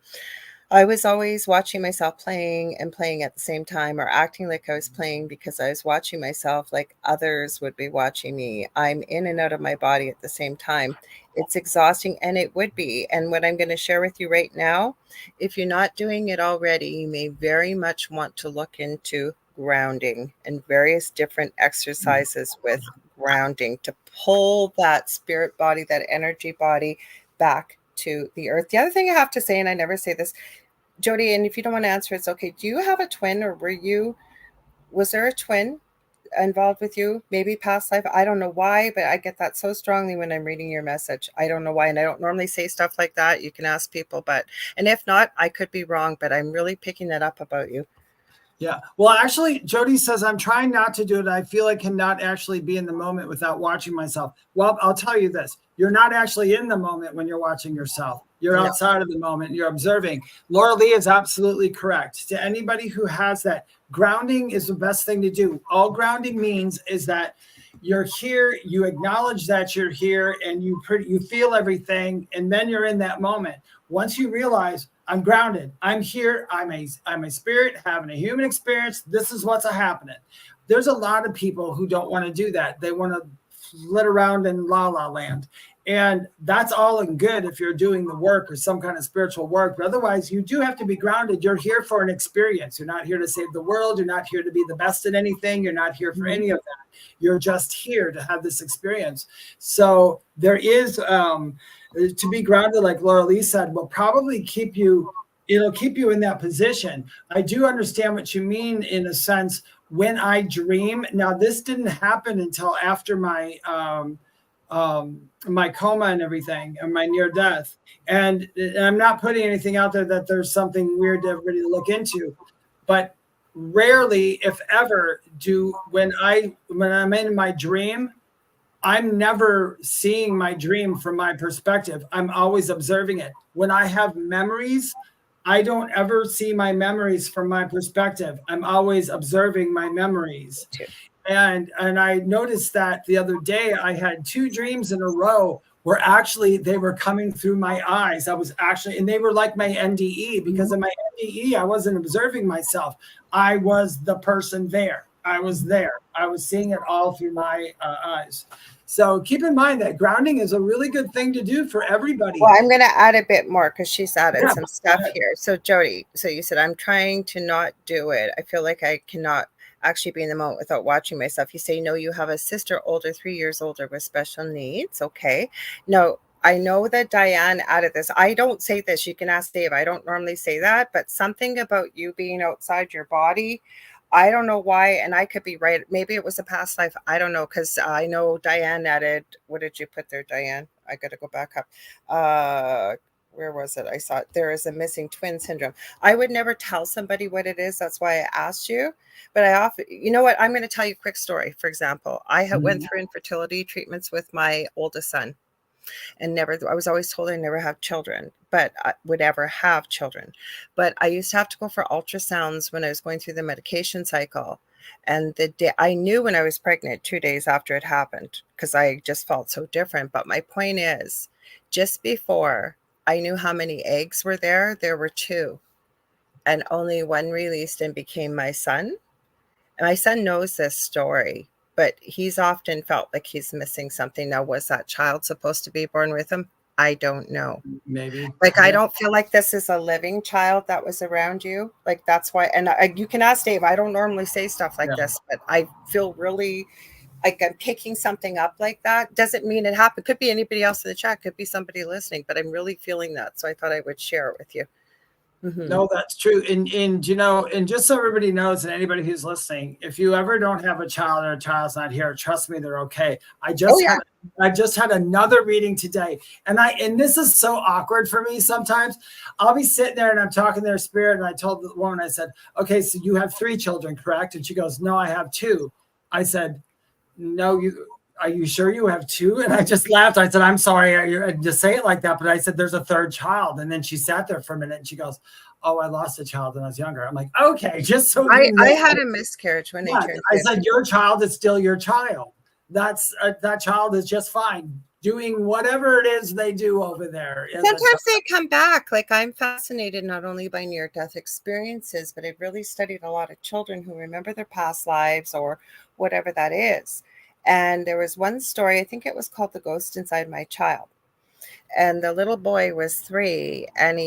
I was always watching myself playing and playing at the same time, or acting like I was playing because I was watching myself like others would be watching me. I'm in and out of my body at the same time. It's exhausting, and it would be. And what I'm going to share with you right now, if you're not doing it already, you may very much want to look into grounding and various different exercises with grounding to pull that spirit body, that energy body back to the earth. The other thing I have to say, and I never say this, Jody, and if you don't want to answer, it's okay. Do you have a twin, or was there a twin involved with you? Maybe past life? I don't know why, but I get that so strongly when I'm reading your message. I don't know why. And I don't normally say stuff like that. You can ask people, and if not, I could be wrong, but I'm really picking that up about you. Yeah. Well, actually, Jody says, I'm trying not to do it. I feel I cannot actually be in the moment without watching myself. Well, I'll tell you this. You're not actually in the moment when you're watching yourself. You're No. outside of the moment. You're observing. Laura Lee is absolutely correct. To anybody who has that, grounding is the best thing to do. All grounding means is that you're here, you acknowledge that you're here, and you feel everything, and then you're in that moment. Once you realize, I'm grounded, I'm here, I'm a spirit having a human experience, this is what's happening. There's a lot of people who don't want to do that. They want to flit around in la la land. And that's all and good if you're doing the work or some kind of spiritual work. But otherwise, you do have to be grounded. You're here for an experience. You're not here to save the world. You're not here to be the best at anything. You're not here for any of that. You're just here to have this experience. So there is to be grounded, like Laura Lee said, will probably keep you, it'll keep you in that position. I do understand what you mean in a sense when I dream. Now, this didn't happen until after my my coma and everything, and my near death. And I'm not putting anything out there that there's something weird to everybody to look into, but rarely, if ever, when I'm in my dream, I'm never seeing my dream from my perspective. I'm always observing it. When I have memories, I don't ever see my memories from my perspective. I'm always observing my memories. And I noticed that the other day I had 2 dreams in a row where actually they were coming through my eyes. And they were like my NDE, because in my NDE, I wasn't observing myself. I was the person there. I was there. I was seeing it all through my eyes. So keep in mind that grounding is a really good thing to do for everybody. Well, I'm going to add a bit more because she's added some stuff here. So Jody, so you said, I'm trying to not do it. I feel like I cannot actually be in the moment without watching myself. You say, no, you have a sister older, 3 years older with special needs. Okay. No, I know that Diane added this. I don't say this. You can ask Dave. I don't normally say that, but something about you being outside your body, I don't know why, and I could be right. Maybe it was a past life. I don't know, because I know Diane added, what did you put there, Diane? I got to go back up. Where was it? I saw it. There is a missing twin syndrome. I would never tell somebody what it is. That's why I asked you. But I often, you know what? I'm going to tell you a quick story. For example, I went through infertility treatments with my oldest son. And I was always told I never have children, but I would ever have children. But I used to have to go for ultrasounds when I was going through the medication cycle. And the day I knew when I was pregnant, 2 days after it happened, because I just felt so different. But my point is, just before I knew how many eggs were there were 2, and only one released and became my son. And my son knows this story, but he's often felt like he's missing something. Now, was that child supposed to be born with him? I don't know. Maybe. Like, I don't feel like this is a living child that was around you. Like, that's why. And you can ask Dave. I don't normally say stuff like this, but I feel really like I'm picking something up like that. Doesn't mean it happened. Could be anybody else in the chat. Could be somebody listening, but I'm really feeling that. So I thought I would share it with you. Mm-hmm. No, that's true. And you know, and just so everybody knows, and anybody who's listening, if you ever don't have a child or a child's not here, trust me, they're okay. I just had another reading today, and this is so awkward for me sometimes. I'll be sitting there and I'm talking to their spirit, and I told the woman, I said, okay, so you have 3 children, correct? And she goes, no, I have 2. I said, no, are you sure you have 2? And I just laughed. I said, I'm sorry, I just say it like that. But I said, there's a 3rd child. And then she sat there for a minute and she goes, oh, I lost a child when I was younger. I'm like, okay, just so you know. I had a miscarriage when they turned 50. I said, your child is still your child. That child is just fine doing whatever it is they do over there. Sometimes they come back. Like, I'm fascinated not only by near-death experiences, but I've really studied a lot of children who remember their past lives or whatever that is. And there was one story, I think it was called The Ghost Inside My Child. And the little boy was 3, and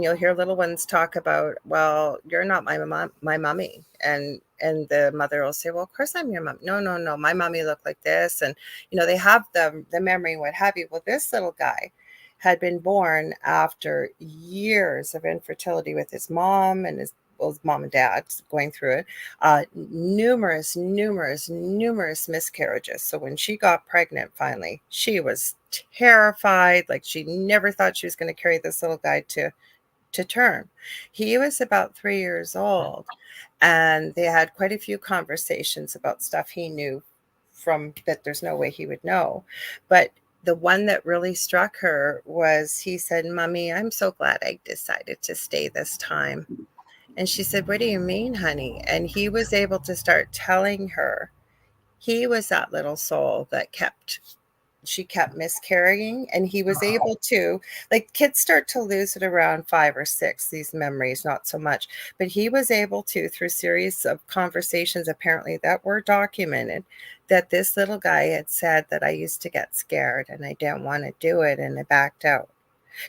you'll hear little ones talk about, well, you're not my mommy. And the mother will say, well, of course I'm your mom. No, my mommy looked like this. And, you know, they have the memory, what have you. Well, this little guy had been born after years of infertility with his mom and his mom and dad going through it, numerous miscarriages. So when she got pregnant, finally, she was terrified. Like, she never thought she was going to carry this little guy to term. He was about 3 years old, And they had quite a few conversations about stuff he knew from that there's no way he would know. But the one that really struck her was he said, "Mommy, I'm so glad I decided to stay this time." And she said, "What do you mean, honey?" And he was able to start telling her he was that little soul that she kept miscarrying, and he was able to, like, kids start to lose it around 5 or 6, these memories, not so much, but he was able to, through series of conversations apparently that were documented, that this little guy had said that I used to get scared and I didn't want to do it and I backed out.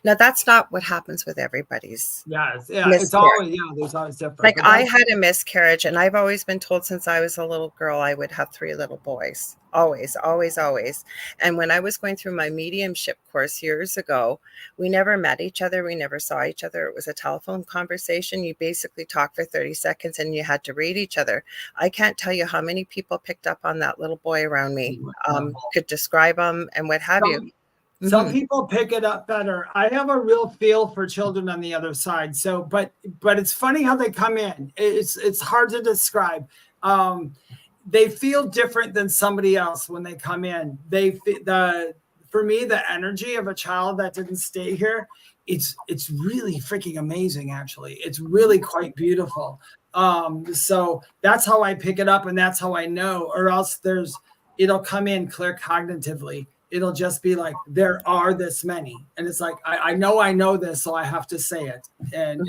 Now that's not what happens with everybody's It's always, there's always different. like, I had a miscarriage, and I've always been told since I was a little girl I would have 3 little boys. Always, always, always. And when I was going through my mediumship course years ago, we never met each other. We never saw each other. It was a telephone conversation. You basically talked for 30 seconds and you had to read each other. I can't tell you how many people picked up on that little boy around me, could describe him and what have you. Some people pick it up better. I have a real feel for children on the other side. So, but it's funny how they come in. It's hard to describe. They feel different than somebody else when they come in. For me, the energy of a child that didn't stay here, it's really freaking amazing. Actually, it's really quite beautiful. So that's how I pick it up, and that's how I know. Or else it'll come in clear cognitively. It'll just be like, there are this many. And it's like, I know this, so I have to say it. And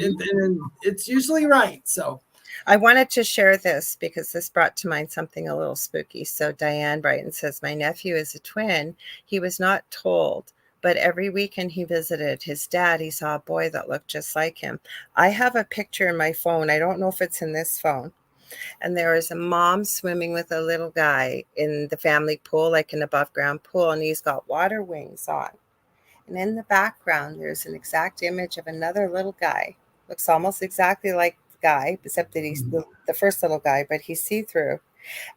it's usually right. So I wanted to share this because this brought to mind something a little spooky. So Diane Brighton says, my nephew is a twin. He was not told, but every weekend he visited his dad. He saw a boy that looked just like him. I have a picture in my phone. I don't know if it's in this phone. And there is a mom swimming with a little guy in the family pool, like an above ground pool, and he's got water wings on. And in the background, there's an exact image of another little guy. Looks almost exactly like the guy, except that he's the first little guy, but he's see-through.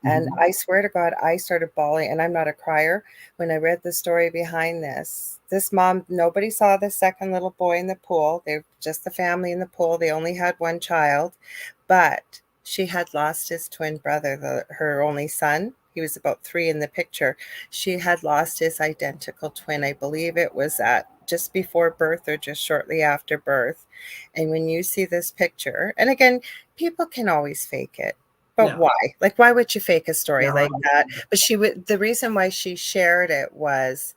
And I swear to God, I started bawling, and I'm not a crier. When I read the story behind this mom, nobody saw the second little boy in the pool. They're just the family in the pool. They only had one child, but she had lost his twin brother, her only son. He was about 3 in the picture. She had lost his identical twin. I believe it was at just before birth or just shortly after birth. And when you see this picture, and again, people can always fake it. But why? Like, why would you fake a story like that? But the reason why she shared it was,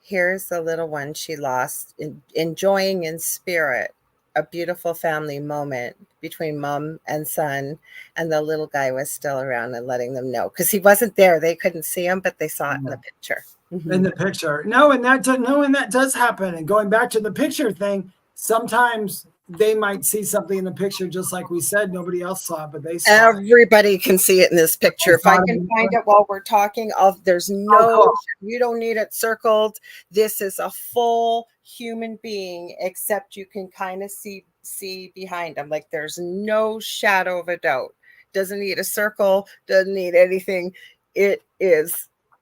here's the little one she lost, enjoying in spirit a beautiful family moment between mom and son, and the little guy was still around and letting them know, because he wasn't there. They couldn't see him, but they saw it in the picture. In the picture. No, and that does happen. And going back to the picture thing, sometimes they might see something in the picture, just like we said, nobody else saw it, but they saw Everybody can see it in this picture. If I can find it while we're talking, you don't need it circled. This is a full human being, except you can kind of see behind him. Like, there's no shadow of a doubt. Doesn't need a circle, doesn't need anything. It's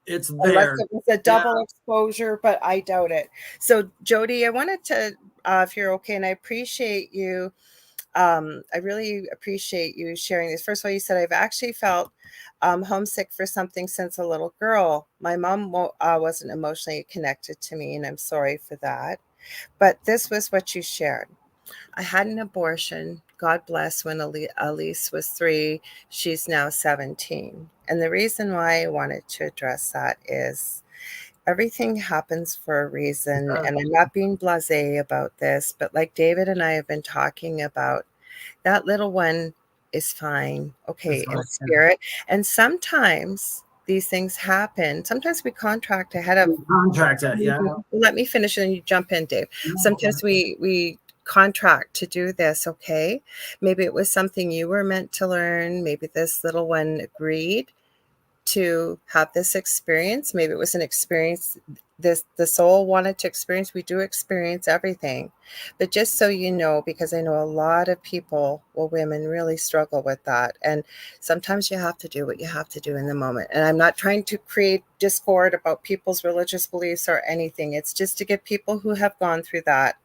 there. Unless it was a double exposure, but I doubt it. So Jody, I wanted to, if you're okay, and I appreciate you. I really appreciate you sharing this. First of all, you said, I've actually felt homesick for something since a little girl. My mom wasn't emotionally connected to me, and I'm sorry for that. But this was what you shared. I had an abortion, God bless, when Elise was 3. She's now 17. And the reason why I wanted to address that is everything happens for a reason. And I'm not being blasé about this, but like David and I have been talking about, that little one is fine. Okay, in spirit. And sometimes these things happen. Sometimes we contract ahead of Let me finish and you jump in, Dave. Sometimes we contract to do this. Okay, maybe it was something you were meant to learn. Maybe this little one agreed to have this experience. Maybe it was an experience the soul wanted to experience. We do experience everything, but just so you know, because I know a lot of people, women really struggle with that, and sometimes you have to do what you have to do in the moment. And I'm not trying to create discord about people's religious beliefs or anything. It's just to give people who have gone through that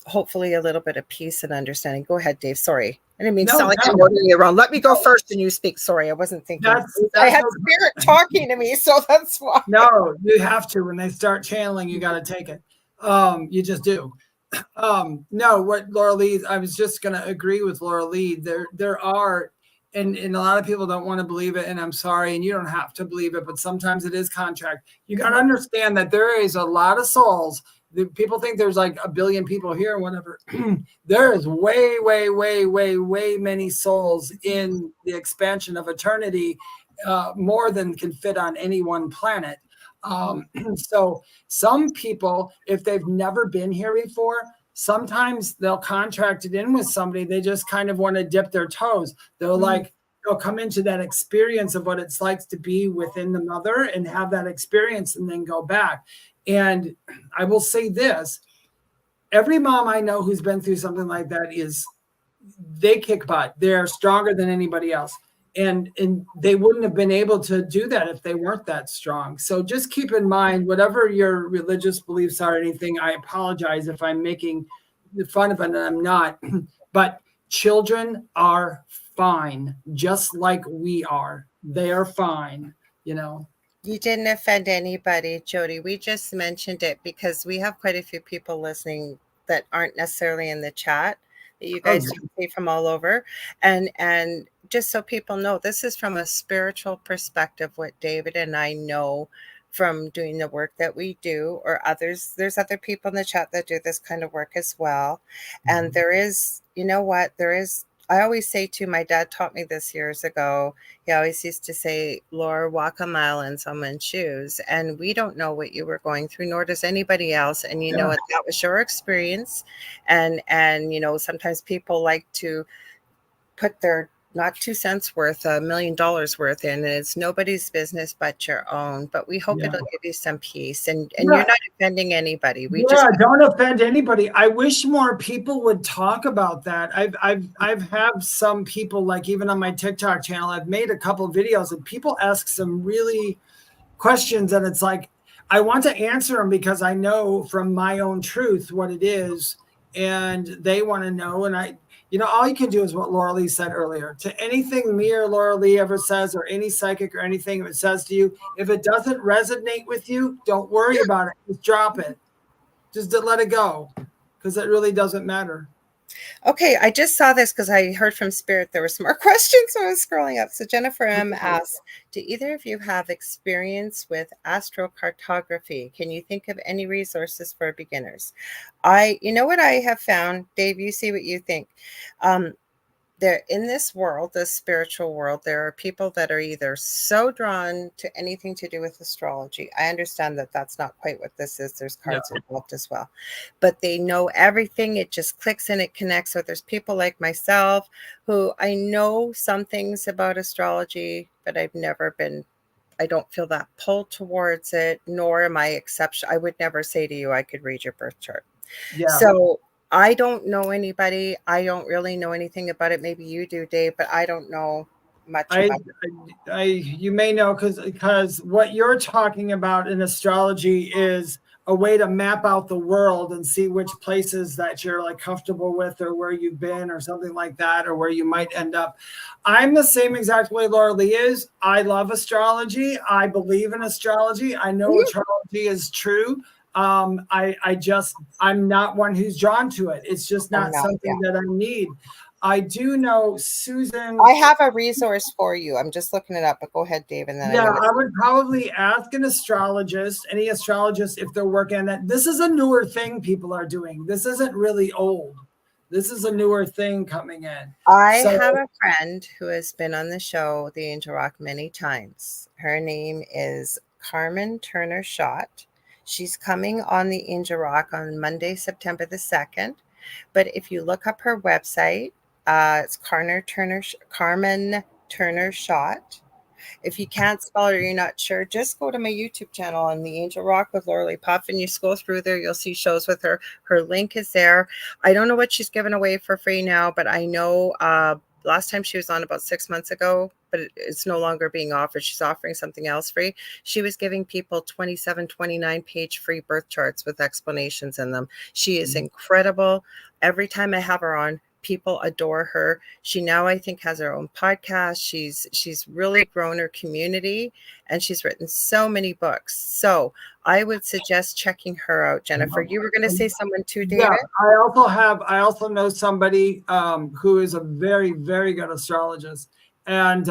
hopefully a little bit of peace and understanding. Go ahead, Dave. Sorry. I didn't mean to No, sound like no. I'm ordering you around. Let me go first and you speak. Sorry, I wasn't thinking. I had okay. spirit talking to me, so that's why. No, you have to. When they start channeling, you got to take it. You just do. No, what Laura Lee, I was just going to agree with Laura Lee. There are, and a lot of people don't want to believe it, and I'm sorry, and you don't have to believe it, but sometimes it is contract. You got to understand that there is a lot of souls. People think there's like a billion people here or whatever. There is way many souls in the expansion of eternity, more than can fit on any one planet. So some people, if they've never been here before, sometimes they'll contract it in with somebody. They just kind of want to dip their toes. They'll come into that experience of what it's like to be within the mother and have that experience and then go back. And I will say this, every mom I know who's been through something like that they kick butt. They're stronger than anybody else. And they wouldn't have been able to do that if they weren't that strong. So just keep in mind, whatever your religious beliefs are, anything, I apologize if I'm making fun of it, and I'm not. But children are fine, just like we are. They are fine, you know. You didn't offend anybody, Jody. We just mentioned it because we have quite a few people listening that aren't necessarily in the chat that you guys see from all over. And just so people know, this is from a spiritual perspective, what David and I know from doing the work that we do, or others. There's other people in the chat that do this kind of work as well. And there is, you know what, I always say to, my dad taught me this years ago. He always used to say, Laura, walk a mile in someone's shoes. And we don't know what you were going through, nor does anybody else. And you know what, that was your experience. And, you know, sometimes people like to put their not 2 cents worth, $1 million worth in, and it's nobody's business but your own. But we hope it'll give you some peace, and you're not offending anybody. Don't offend anybody. I wish more people would talk about that. I've have some people, like even on my TikTok channel, I've made a couple of videos and people ask some really questions, and it's like, I want to answer them because I know from my own truth what it is, and they want to know. And you know, all you can do is what Laura Lee said earlier. To anything me or Laura Lee ever says, or any psychic or anything it says to you, if it doesn't resonate with you, don't worry about it. Just drop it. Just let it go, because it really doesn't matter. Okay, I just saw this because I heard from Spirit there were some more questions, so I was scrolling up. So Jennifer M. asks, do either of you have experience with astrocartography? Can you think of any resources for beginners? You know what I have found, Dave, you see what you think. There, in this world, this spiritual world, there are people that are either so drawn to anything to do with astrology. I understand that that's not quite what this is. There's cards involved as well, but they know everything. It just clicks and it connects. So there's people like myself who I know some things about astrology, but I don't feel that pull towards it, nor am I exception. I would never say to you, I could read your birth chart. So I don't know anybody. I don't really know anything about it. Maybe you do, Dave, but I don't know much about it. You may know because what you're talking about in astrology is a way to map out the world and see which places that you're like comfortable with, or where you've been, or something like that, or where you might end up. I'm the same exact way Laura Lee is. I love astrology. I believe in astrology. I know astrology is true. I'm not one who's drawn to it. It's just not something that I need. I do know, Susan. I have a resource for you. I'm just looking it up, but go ahead, Dave. And then I would probably ask an astrologist, any astrologist, if they're working on that. This is a newer thing people are doing. This isn't really old. This is a newer thing coming in. I have a friend who has been on the show, The Angel Rock, many times. Her name is Carmen Turner Schott. She's coming on the Angel Rock on Monday, September the 2nd. But if you look up her website, it's Carmen Turner Schott. If you can't spell it or you're not sure, just go to my YouTube channel on the Angel Rock with Lorilei Potvin. You scroll through there, you'll see shows with her. Her link is there. I don't know what she's giving away for free now, but I know last time she was on about 6 months ago, but it's no longer being offered. She's offering something else free. She was giving people 27, 29-page free birth charts with explanations in them. She is incredible. Every time I have her on, people adore her. She now, I think, has her own podcast. She's really grown her community, and she's written so many books. So I would suggest checking her out, Jennifer. You were going to say someone too, David? Yeah, I also know somebody who is a very, very good astrologist. And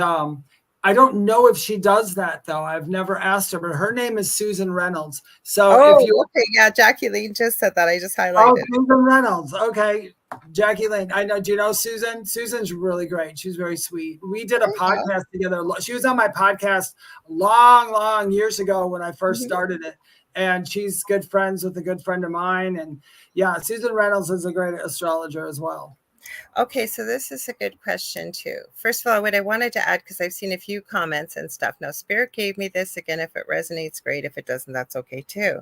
I don't know if she does that, though. I've never asked her, but her name is Susan Reynolds. So if you okay, yeah, Jackie Lane just said that. I just highlighted. Susan Reynolds. Okay. Jackie Lane. I know. Do you know Susan? Susan's really great. She's very sweet. We did a podcast together. She was on my podcast long years ago when I first started it. And she's good friends with a good friend of mine. And yeah, Susan Reynolds is a great astrologer as well. Okay, so this is a good question too. First of all, what I wanted to add, because I've seen a few comments and stuff. Now, Spirit gave me this. Again, if it resonates, great. If it doesn't, that's okay too.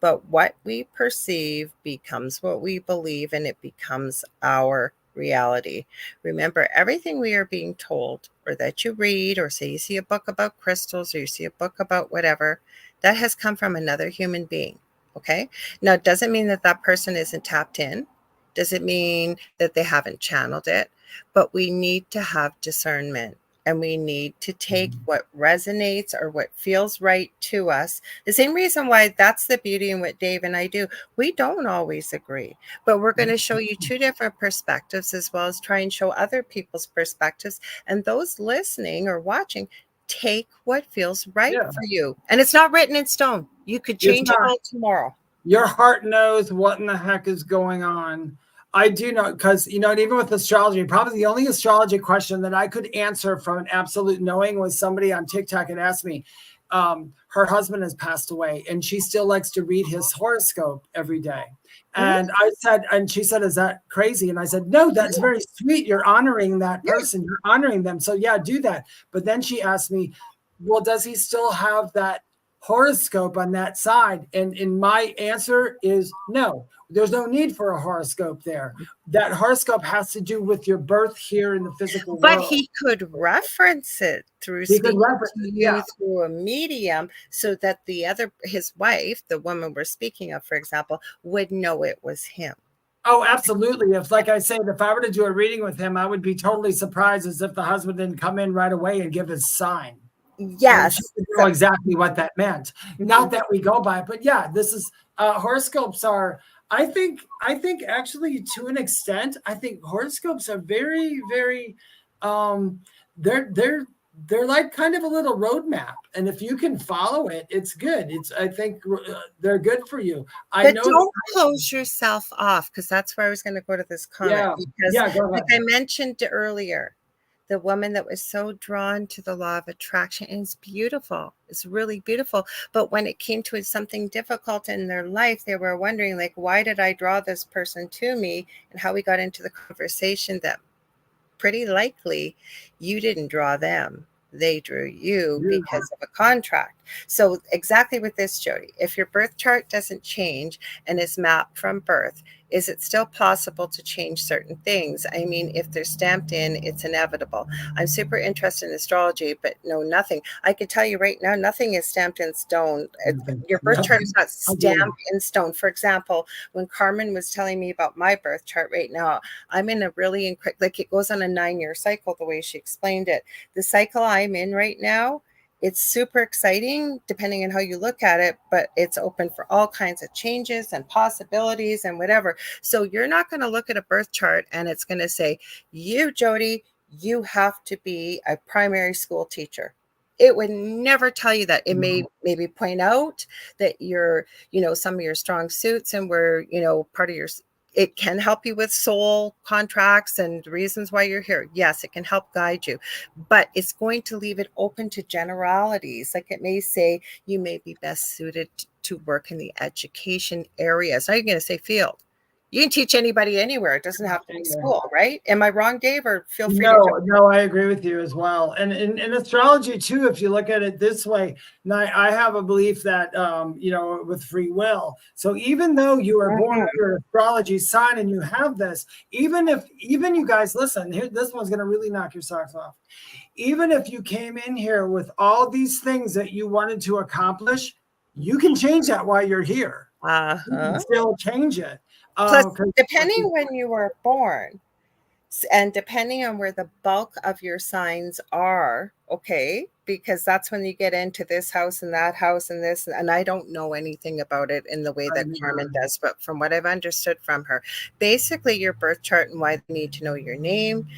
But what we perceive becomes what we believe, and it becomes our reality. Remember, everything we are being told, or that you read, or say you see a book about crystals, or you see a book about whatever, that has come from another human being. Okay? Now, it doesn't mean that that person isn't tapped in. Doesn't mean that they haven't channeled it, but we need to have discernment, and we need to take what resonates or what feels right to us. The same reason why that's the beauty in what Dave and I do. We don't always agree, but we're going to show you two different perspectives, as well as try and show other people's perspectives. And those listening or watching, take what feels right for you. And it's not written in stone. You could change it all tomorrow. Your heart knows what in the heck is going on. I do know, because, even with astrology, probably the only astrology question that I could answer from an absolute knowing was somebody on TikTok had asked me, her husband has passed away and she still likes to read his horoscope every day. And I said, and she said, is that crazy? And I said, no, that's very sweet. You're honoring that person. You're honoring them. So yeah, do that. But then she asked me, well, does he still have that horoscope on that side? And my answer is no. There's no need for a horoscope there. That horoscope has to do with your birth here in the physical world. But he could reference it through speaking to you through a medium, so that his wife, the woman we're speaking of, for example, would know it was him. Oh, absolutely. If, like I said, if I were to do a reading with him, I would be totally surprised as if the husband didn't come in right away and give his sign. Yes. Know exactly what that meant. Not that we go by, but yeah, this is horoscopes are, I think actually, to an extent, I think horoscopes are very, very they're like kind of a little roadmap, and if you can follow it, it's good. I think they're good for you. But don't close yourself off, because that's where I was going to go to this comment. Because like I mentioned earlier, the woman that was so drawn to the law of attraction, and it's beautiful. It's really beautiful. But when it came to something difficult in their life, they were wondering, like, why did I draw this person to me? And how we got into the conversation that pretty likely you didn't draw them. They drew you because of a contract. So exactly with this, Jody, if your birth chart doesn't change and is mapped from birth, is it still possible to change certain things? I mean, if they're stamped in, it's inevitable. I'm super interested in astrology, but no, nothing. I can tell you right now, nothing is stamped in stone. Your birth chart is not stamped in stone. For example, when Carmen was telling me about my birth chart right now, I'm in a really, like, it goes on a 9-year cycle, the way she explained it. The cycle I'm in right now, it's super exciting depending on how you look at it, but it's open for all kinds of changes and possibilities and whatever. So you're not going to look at a birth chart and it's going to say, you, Jody, you have to be a primary school teacher. It would never tell you that. It may maybe point out that you're, some of your strong suits and where, part of your, it can help you with soul contracts and reasons why you're here. Yes, it can help guide you, but it's going to leave it open to generalities. Like it may say you may be best suited to work in the education area. It's not even going to say field. You can teach anybody anywhere. It doesn't have to be school, right? Am I wrong, Dave? Or feel free to No, I agree with you as well. And in astrology too, if you look at it this way, now I have a belief that, with free will. So even though you were born with your astrology sign and you have this, even you guys, listen, here, this one's going to really knock your socks off. even if you came in here with all these things that you wanted to accomplish, you can change that while you're here. You can still change it. Plus, depending when you were born, and depending on where the bulk of your signs are, okay, because that's when you get into this house and that house and this, and I don't know anything about it in the way that Carmen does, but from what I've understood from her, basically your birth chart and why they need to know your name,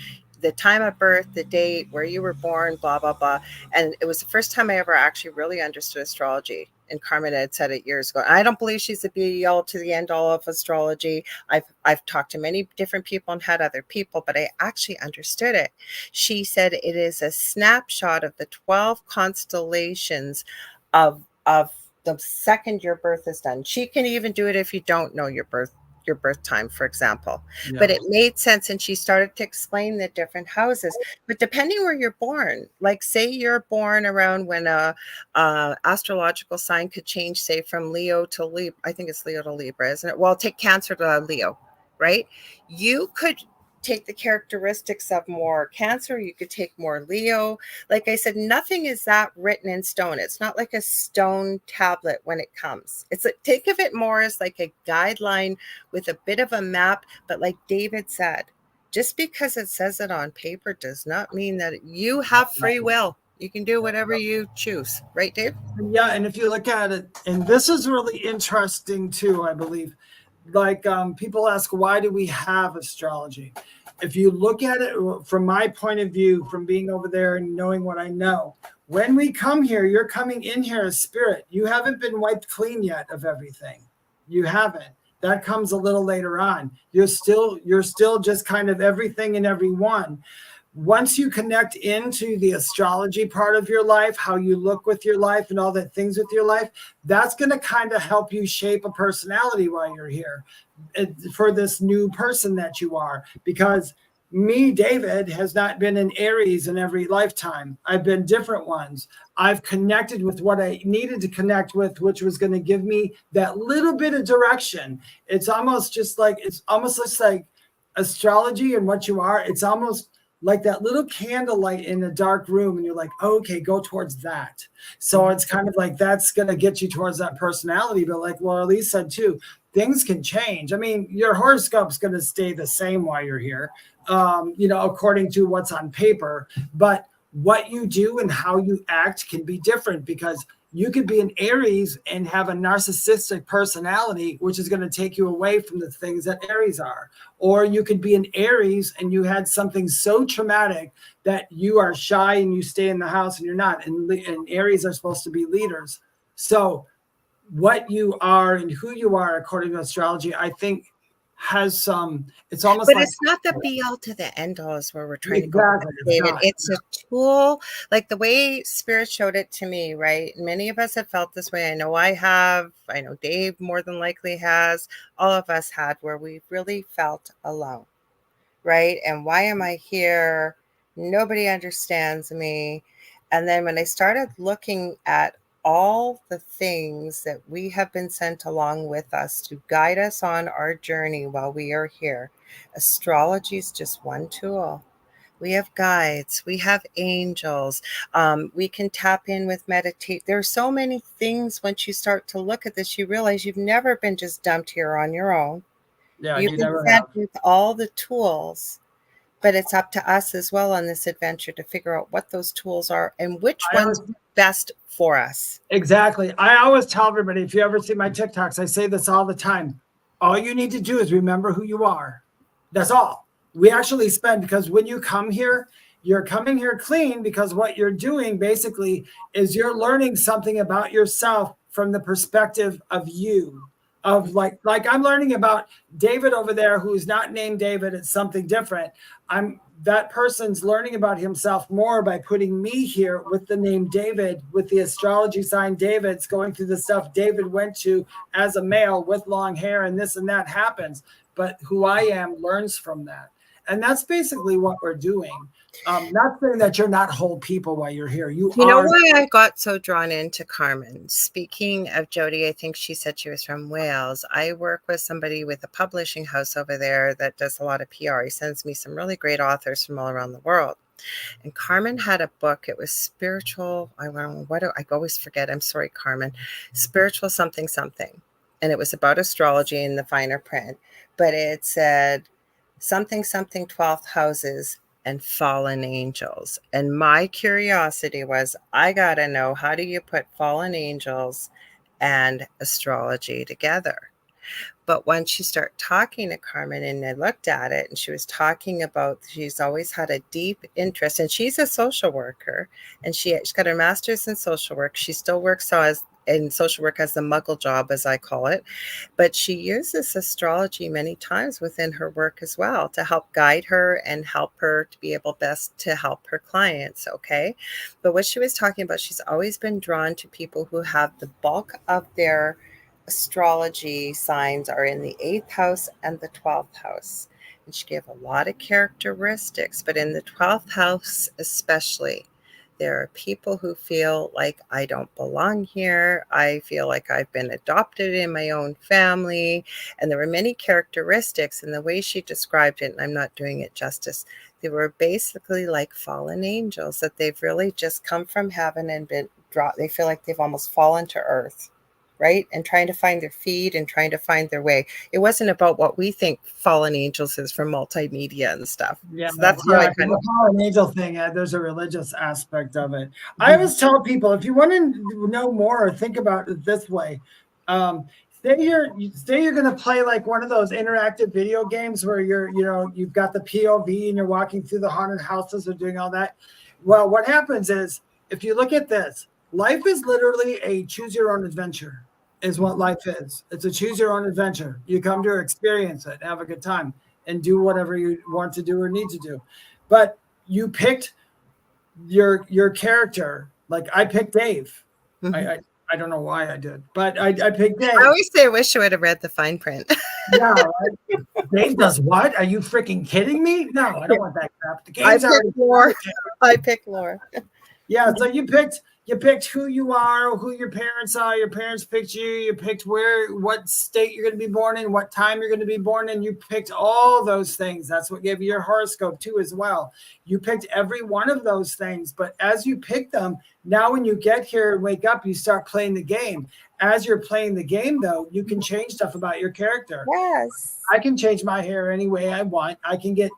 the time of birth, the date, where you were born, blah, blah, blah. And it was the first time I ever actually really understood astrology. And Carmen had said it years ago. I don't believe she's the be all to the end all of astrology. I've talked to many different people and had other people, but I actually understood it. She said it is a snapshot of the 12 constellations of the second your birth is done. She can even do it if you don't know your birth time, for example. Yeah. But it made sense, and she started to explain the different houses. But depending where you're born, like say you're born around when a astrological sign could change, say from Leo to Libra, I think it's Leo to Libra, isn't it? Well, take Cancer to Leo, right? You could take the characteristics of more Cancer, you could take more Leo. Like I said, nothing is that written in stone. It's not like a stone tablet when it comes. It's like, think of it more as like a guideline with a bit of a map. But like David said, just because it says it on paper does not mean that you have free will. You can do whatever you choose, right, Dave? Yeah, and if you look at it, and this is really interesting too, I believe. Like people ask, why do we have astrology? If you look at it from my point of view, from being over there and knowing what I know, when we come here, you're coming in here as spirit. You haven't been wiped clean yet of everything. You haven't. That comes a little later on. You're still just kind of everything and everyone. Once you connect into the astrology part of your life, how you look with your life and all the things with your life, that's going to kind of help you shape a personality while you're here for this new person that you are. Because me, David, has not been in Aries in every lifetime. I've been different ones. I've connected with what I needed to connect with, which was going to give me that little bit of direction. It's almost like astrology and what you are. It's almost like that little candlelight in a dark room, and you're like, oh, okay, go towards that. So it's kind of like that's going to get you towards that personality. But like Lorilei said too, things can change. I mean, your horoscope's going to stay the same while you're here, according to what's on paper. But what you do and how you act can be different, because you could be an Aries and have a narcissistic personality, which is going to take you away from the things that Aries are. Or you could be an Aries and you had something so traumatic that you are shy and you stay in the house and you're not. And Aries are supposed to be leaders. So what you are and who you are, according to astrology, I think has some, it's almost but like, it's not the be all to the end all is where we're trying to go with, David. It's a tool, like the way Spirit showed it to me, right? Many of us have felt this way. I know I have. I know Dave more than likely has. All of us had, where we really felt alone, right? And why am I here? Nobody understands me. And then when I started looking at all the things that we have been sent along with us to guide us on our journey while we are here, astrology is just one tool. We have guides, we have angels, we can tap in with meditate. There are so many things. Once you start to look at this, you realize you've never been just dumped here on your own. Yeah, you've been sent with all the tools. But it's up to us as well on this adventure to figure out what those tools are and which ones are best for us. Exactly. I always tell everybody, if you ever see my TikToks, I say this all the time. All you need to do is remember who you are. That's all. We actually spend, because when you come here, you're coming here clean, because what you're doing basically is you're learning something about yourself from the perspective of you. Of like I'm learning about David over there, who's not named David. It's something different. That person's learning about himself more by putting me here with the name David, with the astrology sign David's going through the stuff David went to as a male with long hair, and this and that happens. But who I am learns from that. And that's basically what we're doing. Not saying that you're not whole people while you're here. You know why I got so drawn into Carmen? Speaking of Jody, I think she said she was from Wales. I work with somebody with a publishing house over there that does a lot of PR. He sends me some really great authors from all around the world. And Carmen had a book. It was spiritual. I don't know what I always forget. I'm sorry, Carmen. Spiritual something something. And it was about astrology in the finer print. But it said something something 12th houses and fallen angels. And my curiosity was, I got to know, how do you put fallen angels and astrology together? But once you start talking to Carmen and I looked at it, and she was talking about, she's always had a deep interest, and she's a social worker, and she's got her master's in social work. She still works as in social work as the muggle job, as I call it. But she uses astrology many times within her work as well to help guide her and help her to be able best to help her clients. Okay. But what she was talking about, she's always been drawn to people who have the bulk of their astrology signs are in the 8th house and the 12th house. And she gave a lot of characteristics, but in the 12th house especially, there are people who feel like I don't belong here. I feel like I've been adopted in my own family. And there were many characteristics, and the way she described it, and I'm not doing it justice, they were basically like fallen angels, that they've really just come from heaven and been dropped. They feel like they've almost fallen to earth, right? And trying to find their feet and trying to find their way. It wasn't about what we think fallen angels is from multimedia and stuff. Yeah, so that's how I kind the of fallen angel thing. There's a religious aspect of it. I always tell people, if you want to know more or think about it this way, say you're going to play like one of those interactive video games where you've got the POV and you're walking through the haunted houses or doing all that. Well, what happens is, if you look at this, life is literally a choose your own adventure. Is what life is. It's a choose your own adventure. You come to experience it, have a good time, and do whatever you want to do or need to do. But you picked your character. Like I picked Dave. I don't know why I did, but I picked Dave. I always say I wish I would have read the fine print. Yeah, right? Dave does what? Are you freaking kidding me? No, I don't want that crap. The game's picked Laura. I picked Laura. Yeah, so you picked who you are, who your parents are. Your parents picked you. You picked what state you're going to be born in, what time you're going to be born in. You picked all those things. That's what gave you your horoscope too as well. You picked every one of those things. But as you pick them, now when you get here and wake up, you start playing the game. As you're playing the game, though, you can change stuff about your character. Yes. I can change my hair any way I want. I can get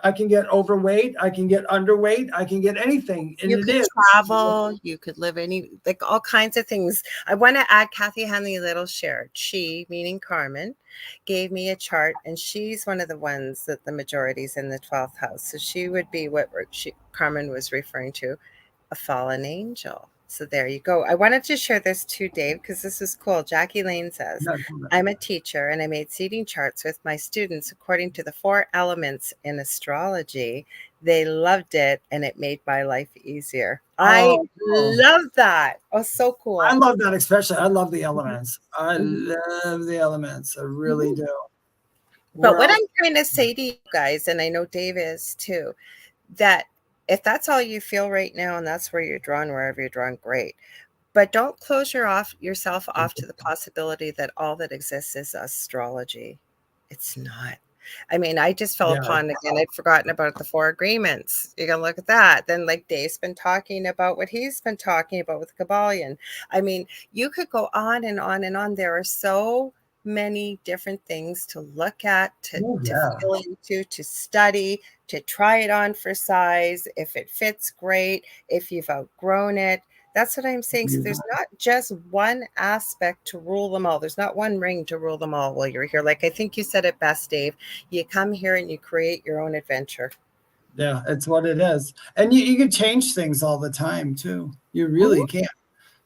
overweight. I can get underweight. I can get anything. And you could travel. You could live like all kinds of things. I want to add, Kathy Hanley Little shared. She, meaning Carmen, gave me a chart, and she's one of the ones that the majority is in the 12th house. So she would be what Carmen was referring to, a fallen angel. So there you go. I wanted to share this too, Dave, because this is cool. Jackie Lane says, I'm a teacher and I made seating charts with my students according to the 4 elements in astrology. They loved it and it made my life easier. I love that. Oh, so cool. I love that, especially. I love the elements. I love the elements. I really do. But what I'm trying to say to you guys, and I know Dave is too, that if that's all you feel right now and that's where you're drawn, wherever you're drawn, great. But don't close yourself off to the possibility that all that exists is astrology. It's not. I mean, I just fell upon, again, I'd forgotten about the 4 agreements. You're going to look at that. Then like Dave's been talking about what he's been talking about with Kabbalion. I mean, you could go on and on and on. There are so many different things to look at, to feel into, to study, to try it on for size. If it fits, great. If you've outgrown it, that's what I'm saying. So there's not just one aspect to rule them all. There's not one ring to rule them all while you're here. Like I think you said it best, Dave. You come here and you create your own adventure. Yeah, it's what it is. And you can change things all the time too. You really can.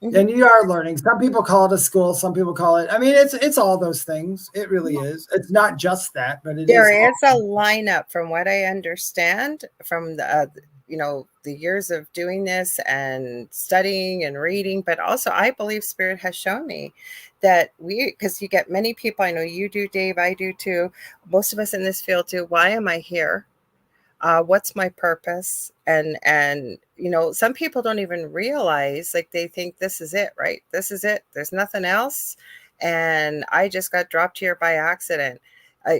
And you are learning. Some people call it a school. Some people call it. I mean, it's all those things. It really is. It's not just that, but there is a lineup, from what I understand, from the the years of doing this and studying and reading. But also, I believe Spirit has shown me that because you get many people. I know you do, Dave. I do too. Most of us in this field do. Why am I here? What's my purpose? And some people don't even realize, like they think this is it, right? This is it. There's nothing else. And I just got dropped here by accident.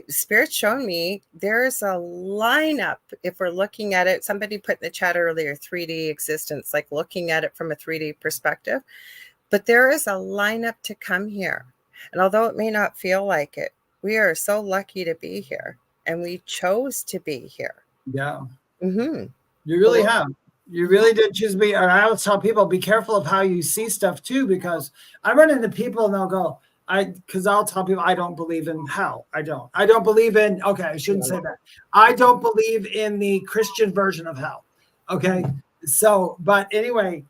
Spirit's shown me there's a lineup. If we're looking at it, somebody put in the chat earlier, 3D existence, like looking at it from a 3D perspective. But there is a lineup to come here. And although it may not feel like it, we are so lucky to be here. And we chose to be here. Yeah. Mm-hmm. You really have. You really did choose to be. And I always tell people, be careful of how you see stuff too, because I run into people and they'll go, because I'll tell people I don't believe in hell. I don't believe in, okay, I shouldn't say that. I don't believe in the Christian version of hell. Okay. So, but anyway,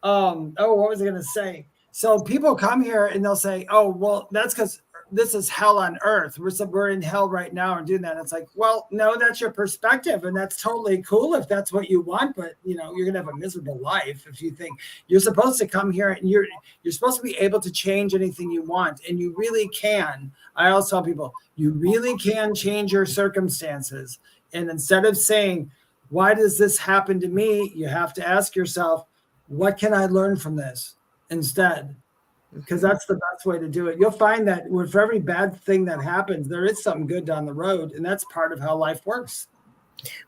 what was I going to say? So people come here and they'll say, oh, well, that's because this is hell on earth. We're in hell right now and doing that. And it's like, well, no, that's your perspective. And that's totally cool if that's what you want. But, you're going to have a miserable life if you think you're supposed to come here and you're supposed to be able to change anything you want. And you really can. I always tell people, you really can change your circumstances. And instead of saying, why does this happen to me? You have to ask yourself, what can I learn from this instead? Because that's the best way to do it. You'll find that for every bad thing that happens, there is something good down the road. And that's part of how life works.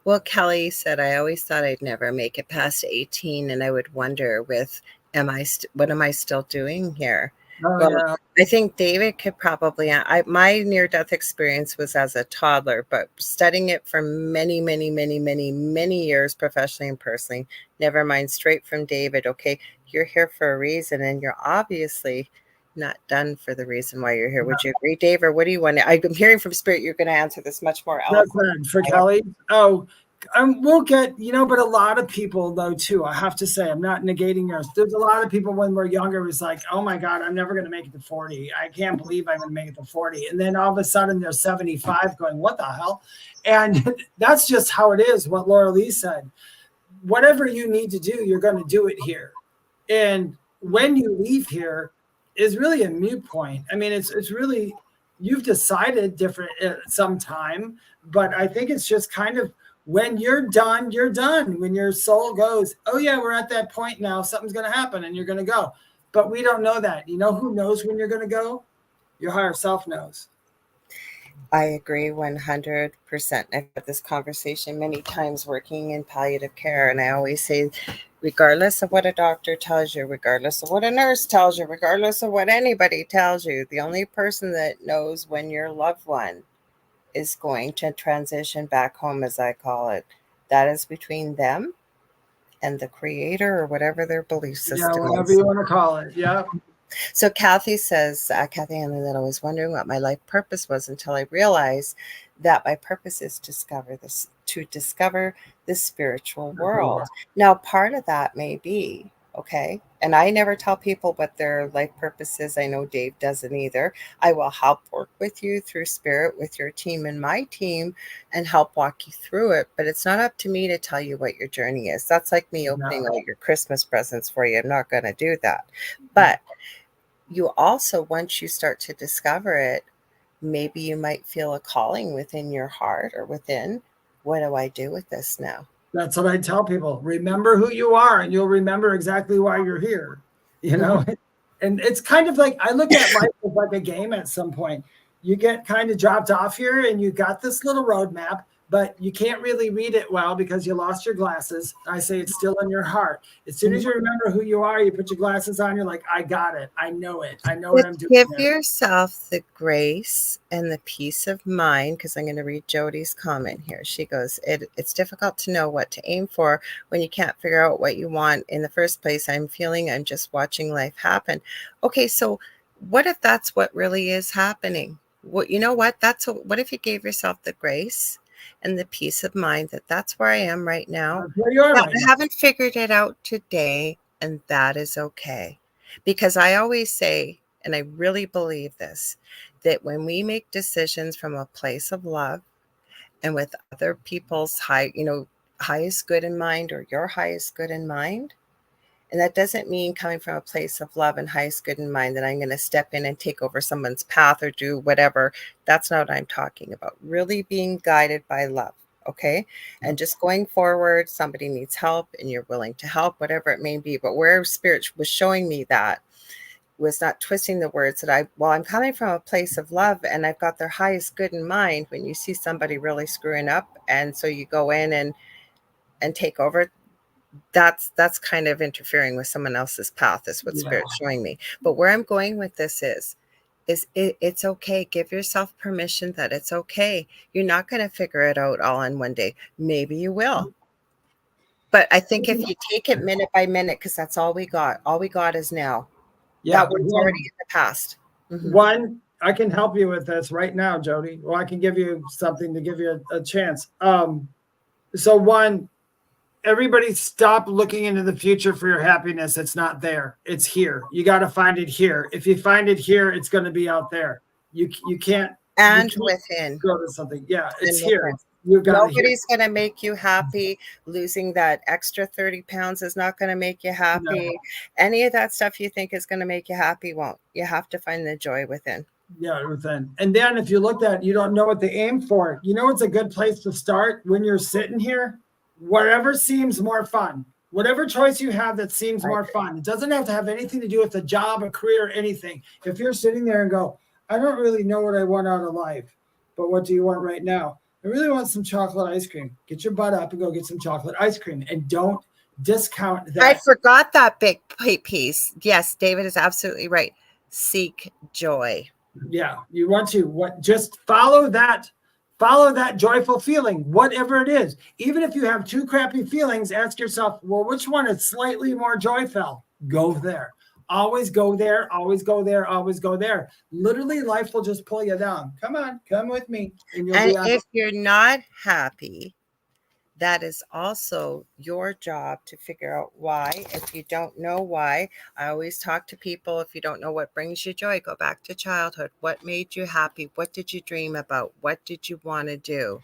Well, Kelly said, I always thought I'd never make it past 18. And I would wonder what am I still doing here? Yeah. I think David could probably, my near-death experience was as a toddler, but studying it for many, many, many, many, many years, professionally and personally, never mind, straight from David, okay, you're here for a reason, and you're obviously not done for the reason why you're here. Would you agree, Dave, or what do you want? I'm hearing from Spirit you're going to answer this much more eloquently. For Kelly? We'll get, but a lot of people, though, too, I have to say, I'm not negating yours. There's a lot of people when we're younger, was like, oh my God, I'm never going to make it to 40. I can't believe I'm going to make it to 40. And then all of a sudden they're 75 going, what the hell? And that's just how it is, what Lorilei said. Whatever you need to do, you're going to do it here. And when you leave here is really a moot point. I mean, it's really, you've decided different at some time, but I think it's just kind of, when you're done, you're done. When your soul goes, oh yeah, we're at that point now, something's going to happen and you're going to go. But we don't know that. You know who knows when you're going to go? Your higher self knows. I agree 100%. I've had this conversation many times working in palliative care. And I always say, regardless of what a doctor tells you, regardless of what a nurse tells you, regardless of what anybody tells you, the only person that knows when your loved one is going to transition back home, as I call it, that is between them and the creator or whatever their belief system is. Yeah, whatever you want to call it. Yeah. So Kathy says, Kathy Hanley, that I was wondering what my life purpose was until I realized that my purpose is to discover the spiritual world. Now, part of that may be, okay, and I never tell people what their life purpose is. I know Dave doesn't either. I will help work with you through Spirit, with your team and my team, and help walk you through it. But it's not up to me to tell you what your journey is. That's like me opening all your Christmas presents for you. I'm not going to do that. But you also, once you start to discover it, maybe you might feel a calling within your heart or within, what do I do with this now? That's what I tell people. Remember who you are and you'll remember exactly why you're here, Mm-hmm. And it's kind of like, I look at life as like a game at some point. You get kind of dropped off here and you got this little roadmap, but you can't really read it well because you lost your glasses. I say it's still in your heart. As soon as you remember who you are, you put your glasses on, you're like, I got it. I know it. I know what I'm doing. Give yourself the grace and the peace of mind, because I'm going to read Jody's comment here. She goes, it's difficult to know what to aim for when you can't figure out what you want in the first place. I'm just watching life happen. Okay, so what if that's what really is happening? Well, you know what? What if you gave yourself the grace and the peace of mind that's where I am right now. I haven't figured it out today, and that is okay. Because I always say, and I really believe this, that when we make decisions from a place of love and with other people's highest good in mind, or your highest good in mind, and that doesn't mean coming from a place of love and highest good in mind that I'm going to step in and take over someone's path or do whatever. That's not what I'm talking about. Really being guided by love, okay? And just going forward, somebody needs help and you're willing to help, whatever it may be. But where Spirit was showing me that was not twisting the words, that I'm coming from a place of love and I've got their highest good in mind. When you see somebody really screwing up, and so you go in and take over, that's kind of interfering with someone else's path, is what Spirit's showing me. But where I'm going with this is it's okay. Give yourself permission that it's okay. You're not going to figure it out all in one day. Maybe you will. But I think if you take it minute by minute, because that's all we got. All we got is now. Yeah, that was already in the past. One, I can help you with this right now, Jody. Well, I can give you something to give you a chance. So one, everybody stop looking into the future for your happiness. It's not there. It's here. You got to find it here. If you find it here, it's going to be out there. You can't. And within. Go to something. Yeah, it's here. Nobody's going to make you happy. Losing that extra 30 pounds is not going to make you happy. No. Any of that stuff you think is going to make you happy won't. You have to find the joy within. Yeah, within. And then if you look at, you don't know what to aim for. You know, it's a good place to start when you're sitting here. Whatever seems more fun, whatever choice you have that seems more fun. It doesn't have to have anything to do with a job, a career, or anything. If you're sitting there and go, I don't really know what I want out of life, but what do you want right now? I really want some chocolate ice cream. Get your butt up and go get some chocolate ice cream, and don't discount that. I forgot that big piece. Yes, David is absolutely right. Seek joy. Yeah, you want to just follow that joyful feeling, whatever it is. Even if you have two crappy feelings, ask yourself, well, which one is slightly more joyful? Go there. Always go there, always go there, always go there. Literally, life will just pull you down. Come on, come with me. And if you're not happy, that is also your job to figure out why. If you don't know why, I always talk to people. If you don't know what brings you joy, go back to childhood. What made you happy? What did you dream about? What did you want to do?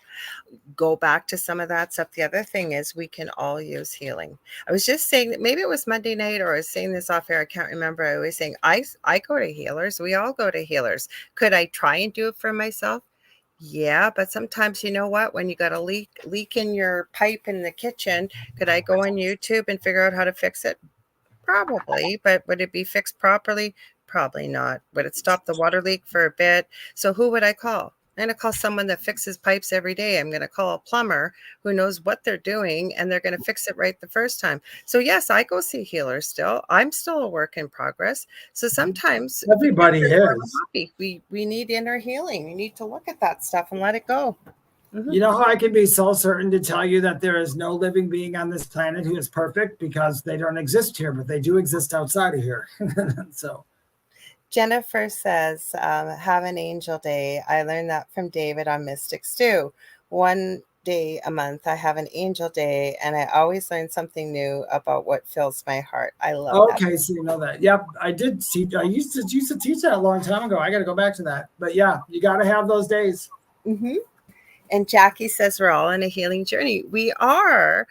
Go back to some of that stuff. The other thing is we can all use healing. I was just saying that maybe it was Monday night, or I was saying this off air. I can't remember. I was saying I go to healers. We all go to healers. Could I try and do it for myself? Yeah, but sometimes, you know what, when you got a leak in your pipe in the kitchen, could I go on YouTube and figure out how to fix it? Probably, but would it be fixed properly? Probably not. Would it stop the water leak for a bit? So who would I call? I'm going to call someone that fixes pipes every day. I'm going to call a plumber who knows what they're doing, and they're going to fix it right the first time. So yes, I go see healers still. I'm still a work in progress. So sometimes everybody is. We need inner healing. We need to look at that stuff and let it go. Mm-hmm. You know how I can be so certain to tell you that there is no living being on this planet who is perfect? Because they don't exist here, but they do exist outside of here. So. Jennifer says, have an angel day. I learned that from David on Mystics too. One day a month, I have an angel day, and I always learn something new about what fills my heart. I love that. Okay, so you know that. Yep, I did teach. I used to teach that a long time ago. I got to go back to that. But yeah, you got to have those days. Mm-hmm. And Jackie says we're all on a healing journey. We are.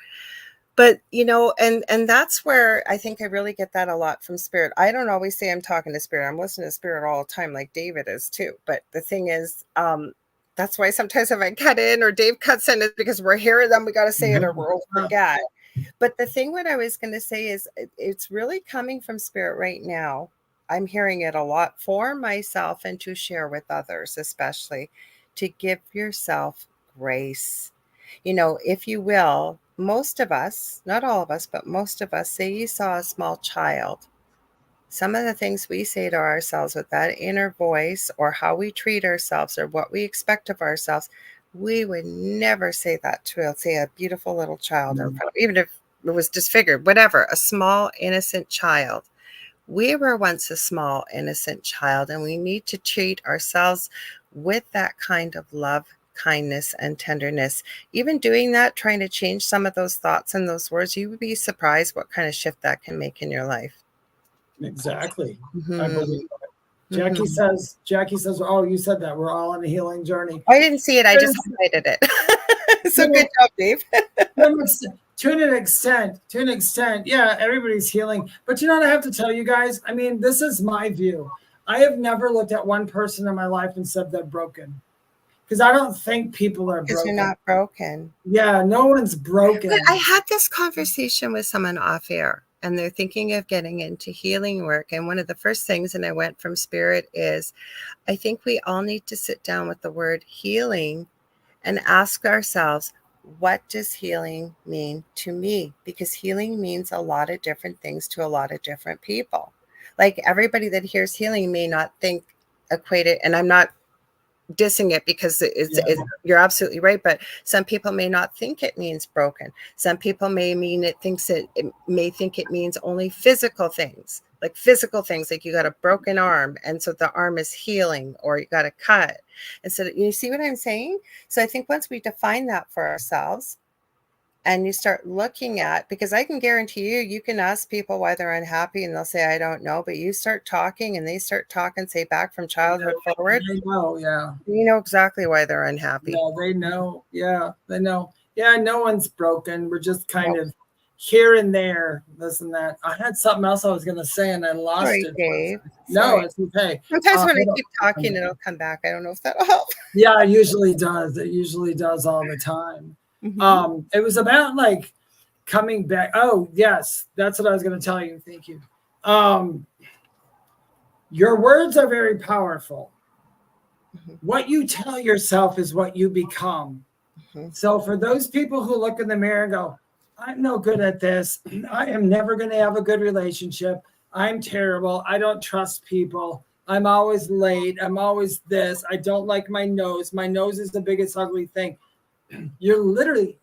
But, you know, and that's where I think I really get that a lot from Spirit. I don't always say I'm talking to Spirit. I'm listening to Spirit all the time, like David is too. But the thing is, that's why sometimes if I cut in or Dave cuts in, it's because we're hearing them. We got to say it or we'll forget. But the thing what I was going to say is it's really coming from Spirit right now. I'm hearing it a lot for myself and to share with others, especially to give yourself grace. You know, if you will, most of us, not all of us, but most of us, say you saw a small child. Some of the things we say to ourselves with that inner voice, or how we treat ourselves, or what we expect of ourselves, we would never say that to, say, a beautiful little child, even if it was disfigured, whatever, a small, innocent child. We were once a small, innocent child, and we need to treat ourselves with that kind of love, kindness, and tenderness. Even doing that, trying to change some of those thoughts and those words, you would be surprised what kind of shift that can make in your life. Exactly. Mm-hmm. I believe that. Jackie says, oh, you said that we're all on a healing journey. I didn't see it. I just highlighted it. So good job, Dave. To an extent, yeah, everybody's healing. But you know what I have to tell you guys? I mean, this is my view. I have never looked at one person in my life and said they're broken. Because I don't think people are broken. Because you're not broken. Yeah, no one's broken. But I had this conversation with someone off air. and they're thinking of getting into healing work. And one of the first things, and I went from spirit, is I think we all need to sit down with the word healing and ask ourselves, what does healing mean to me? Because healing means a lot of different things to a lot of different people. Like everybody that hears healing may not equate it, and I'm not dissing it because you're absolutely right, but some people may not think it means broken. Some people may think it means only physical things, like you got a broken arm and so the arm is healing, or you got a cut. And so you see what I'm saying? So I think once we define that for ourselves, and you start looking at, because I can guarantee you can ask people why they're unhappy and they'll say, I don't know. But you start talking and they start talking, say back from childhood forward. They know, yeah. You know exactly why they're unhappy. Yeah, they know. Yeah, they know. Yeah, no one's broken. We're just kind of here and there, this and that. I had something else I was going to say and I lost it. Dave. No, it's okay. Sometimes when I keep talking, it'll come back. I don't know if that'll help. Yeah, it usually does. It usually does all the time. Mm-hmm. It was about like coming back. Oh, yes, that's what I was going to tell you. Thank you. Your words are very powerful. Mm-hmm. What you tell yourself is what you become. Mm-hmm. So for those people who look in the mirror and go, I'm no good at this. I am never going to have a good relationship. I'm terrible. I don't trust people. I'm always late. I'm always this. I don't like my nose. My nose is the biggest ugly thing. You're literally,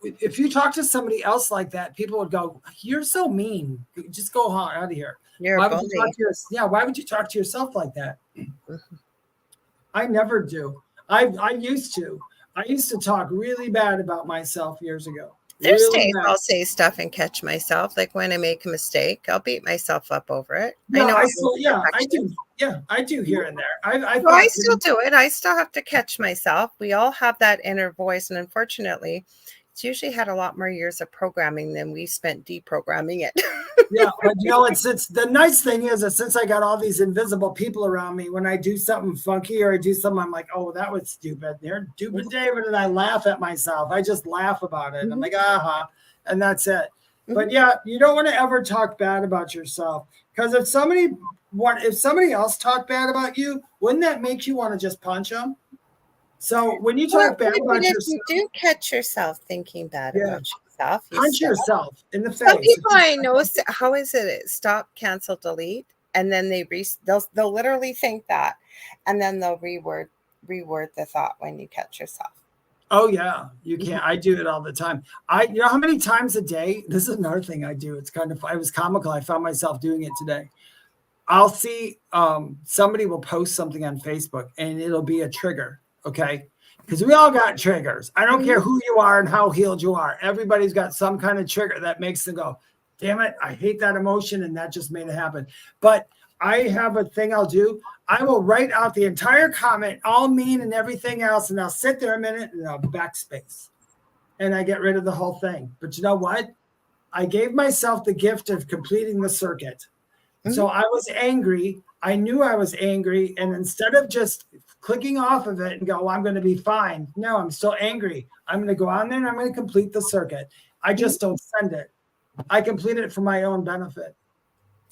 if you talk to somebody else like that, people would go, you're so mean. Just go out of here. Why would you talk to yourself like that? I never do. I used to talk really bad about myself years ago. There's days I'll say stuff and catch myself. Like when I make a mistake, I'll beat myself up over it. No, I do. Yeah, I do here and there. I still do it. I still have to catch myself. We all have that inner voice. And unfortunately, it's usually had a lot more years of programming than we spent deprogramming it. Yeah, but you know, it's the nice thing is that since I got all these invisible people around me, when I do something funky or I do something, I'm like, oh, that was stupid. They're stupid, David. And I laugh at myself. I just laugh about it. Mm-hmm. I'm like, and that's it. Mm-hmm. But yeah, you don't want to ever talk bad about yourself, because if somebody else talked bad about you, wouldn't that make you want to just punch them? So when you talk bad about yourself, you do catch yourself thinking bad about yourself. Punch yourself in the face. Some people I know, how is it? Stop, cancel, delete, and then they'll literally think that, and then they'll reword the thought when you catch yourself. Oh yeah, you can't. I do it all the time. You know how many times a day? This is another thing I do. It was comical. I found myself doing it today. I'll see somebody will post something on Facebook and it'll be a trigger. Okay. Because we all got triggers. I don't care who you are and how healed you are. Everybody's got some kind of trigger that makes them go, damn it, I hate that emotion. And that just made it happen. But I have a thing I'll do. I will write out the entire comment, all mean and everything else. And I'll sit there a minute and I'll backspace. And I get rid of the whole thing. But you know what? I gave myself the gift of completing the circuit. Mm-hmm. So I was angry. I knew I was angry. And instead of just clicking off of it and go, well, I'm going to be fine. No, I'm still angry. I'm going to go on there and I'm going to complete the circuit. I just don't send it. I complete it for my own benefit.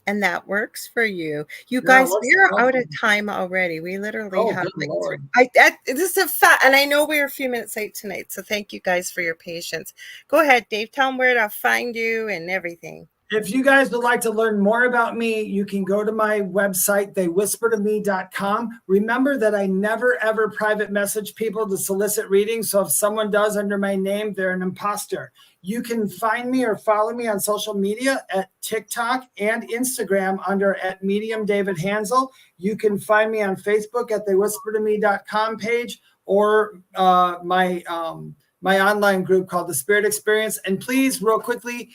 And that works for you. You guys, we're out of time already. We literally have this is a fact. And I know we're a few minutes late tonight. So thank you guys for your patience. Go ahead, Dave. Tell them where to find you and everything. If you guys would like to learn more about me, you can go to my website, theywhispertome.com. Remember that I never, ever private message people to solicit readings. So if someone does under my name, they're an imposter. You can find me or follow me on social media at TikTok and Instagram under @Medium David Hanzel. You can find me on Facebook at theywhispertome.com page or my online group called The Spirit Experience. And please, real quickly,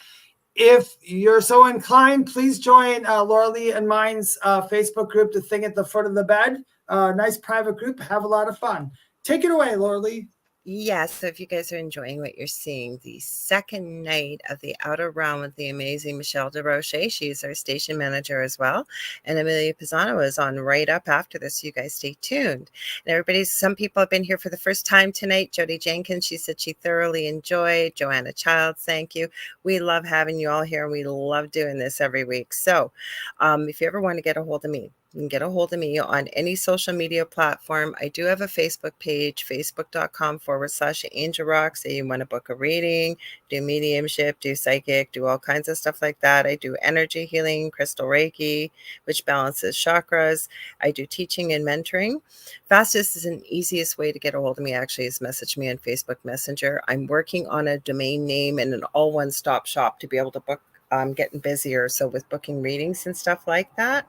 if you're so inclined, please join Lorilei and mine's Facebook group, The Thing at the Foot of the Bed. Nice private group. Have a lot of fun. Take it away, Lorilei. Yes, so if you guys are enjoying what you're seeing, the second night of the Outer Realm with the amazing Michelle DeRoche, she's our station manager as well, and Amelia Pisano is on right up after this. You guys stay tuned. And some people have been here for the first time tonight. Jody Jenkins, she said she thoroughly enjoyed. Joanna Childs, thank you. We love having you all here, and we love doing this every week. So if you ever want to get a hold of me, you can get a hold of me on any social media platform. I do have a Facebook page, facebook.com/Angel Rock. Say you want to book a reading, do mediumship, do psychic, do all kinds of stuff like that. I do energy healing, crystal Reiki, which balances chakras. I do teaching and mentoring. Fastest and easiest way to get a hold of me actually is message me on Facebook Messenger. I'm working on a domain name and an all one-stop shop to be able to book. I'm getting busier, so with booking readings and stuff like that.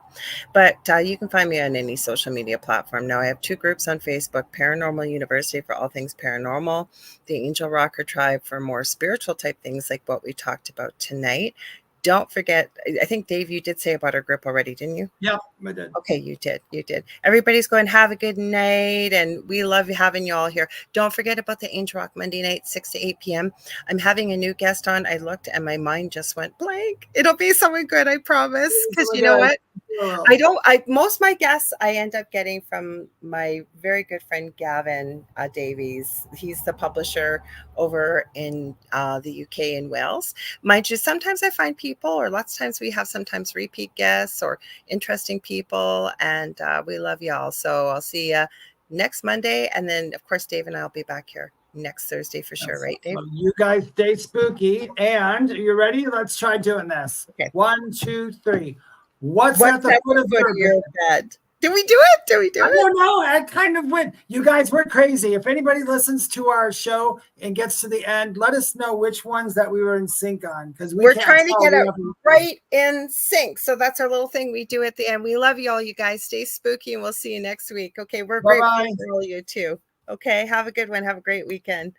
But you can find me on any social media platform. Now, I have 2 groups on Facebook, Paranormal University for all things paranormal, the Angel Rocker Tribe for more spiritual type things like what we talked about tonight. Don't forget, I think, Dave, you did say about our group already, didn't you? Yeah, I did. Okay, you did. Everybody's going, have a good night, and we love having you all here. Don't forget about the Angel Rock Monday night, 6 to 8 p.m. I'm having a new guest on. I looked and my mind just went blank. It'll be someone good, I promise. Because you know what? Most of my guests I end up getting from my very good friend Gavin Davies. He's the publisher over in the UK in Wales. Mind you, sometimes I find people, or lots of times we have sometimes repeat guests or interesting people, and we love y'all. So I'll see you next Monday, and then of course Dave and I'll be back here next Thursday for sure, right, Dave? Well, you guys stay spooky, and you ready? Let's try doing this. Okay. 1, 2, 3. What's at the foot of your bed? Did we do it? I don't know. I kind of went. You guys were crazy. If anybody listens to our show and gets to the end, let us know which ones that we were in sync on, because we're trying to get it right in sync. So that's our little thing we do at the end. We love you all. You guys stay spooky, and we'll see you next week. Okay, we're grateful for all you too. Okay, have a good one. Have a great weekend.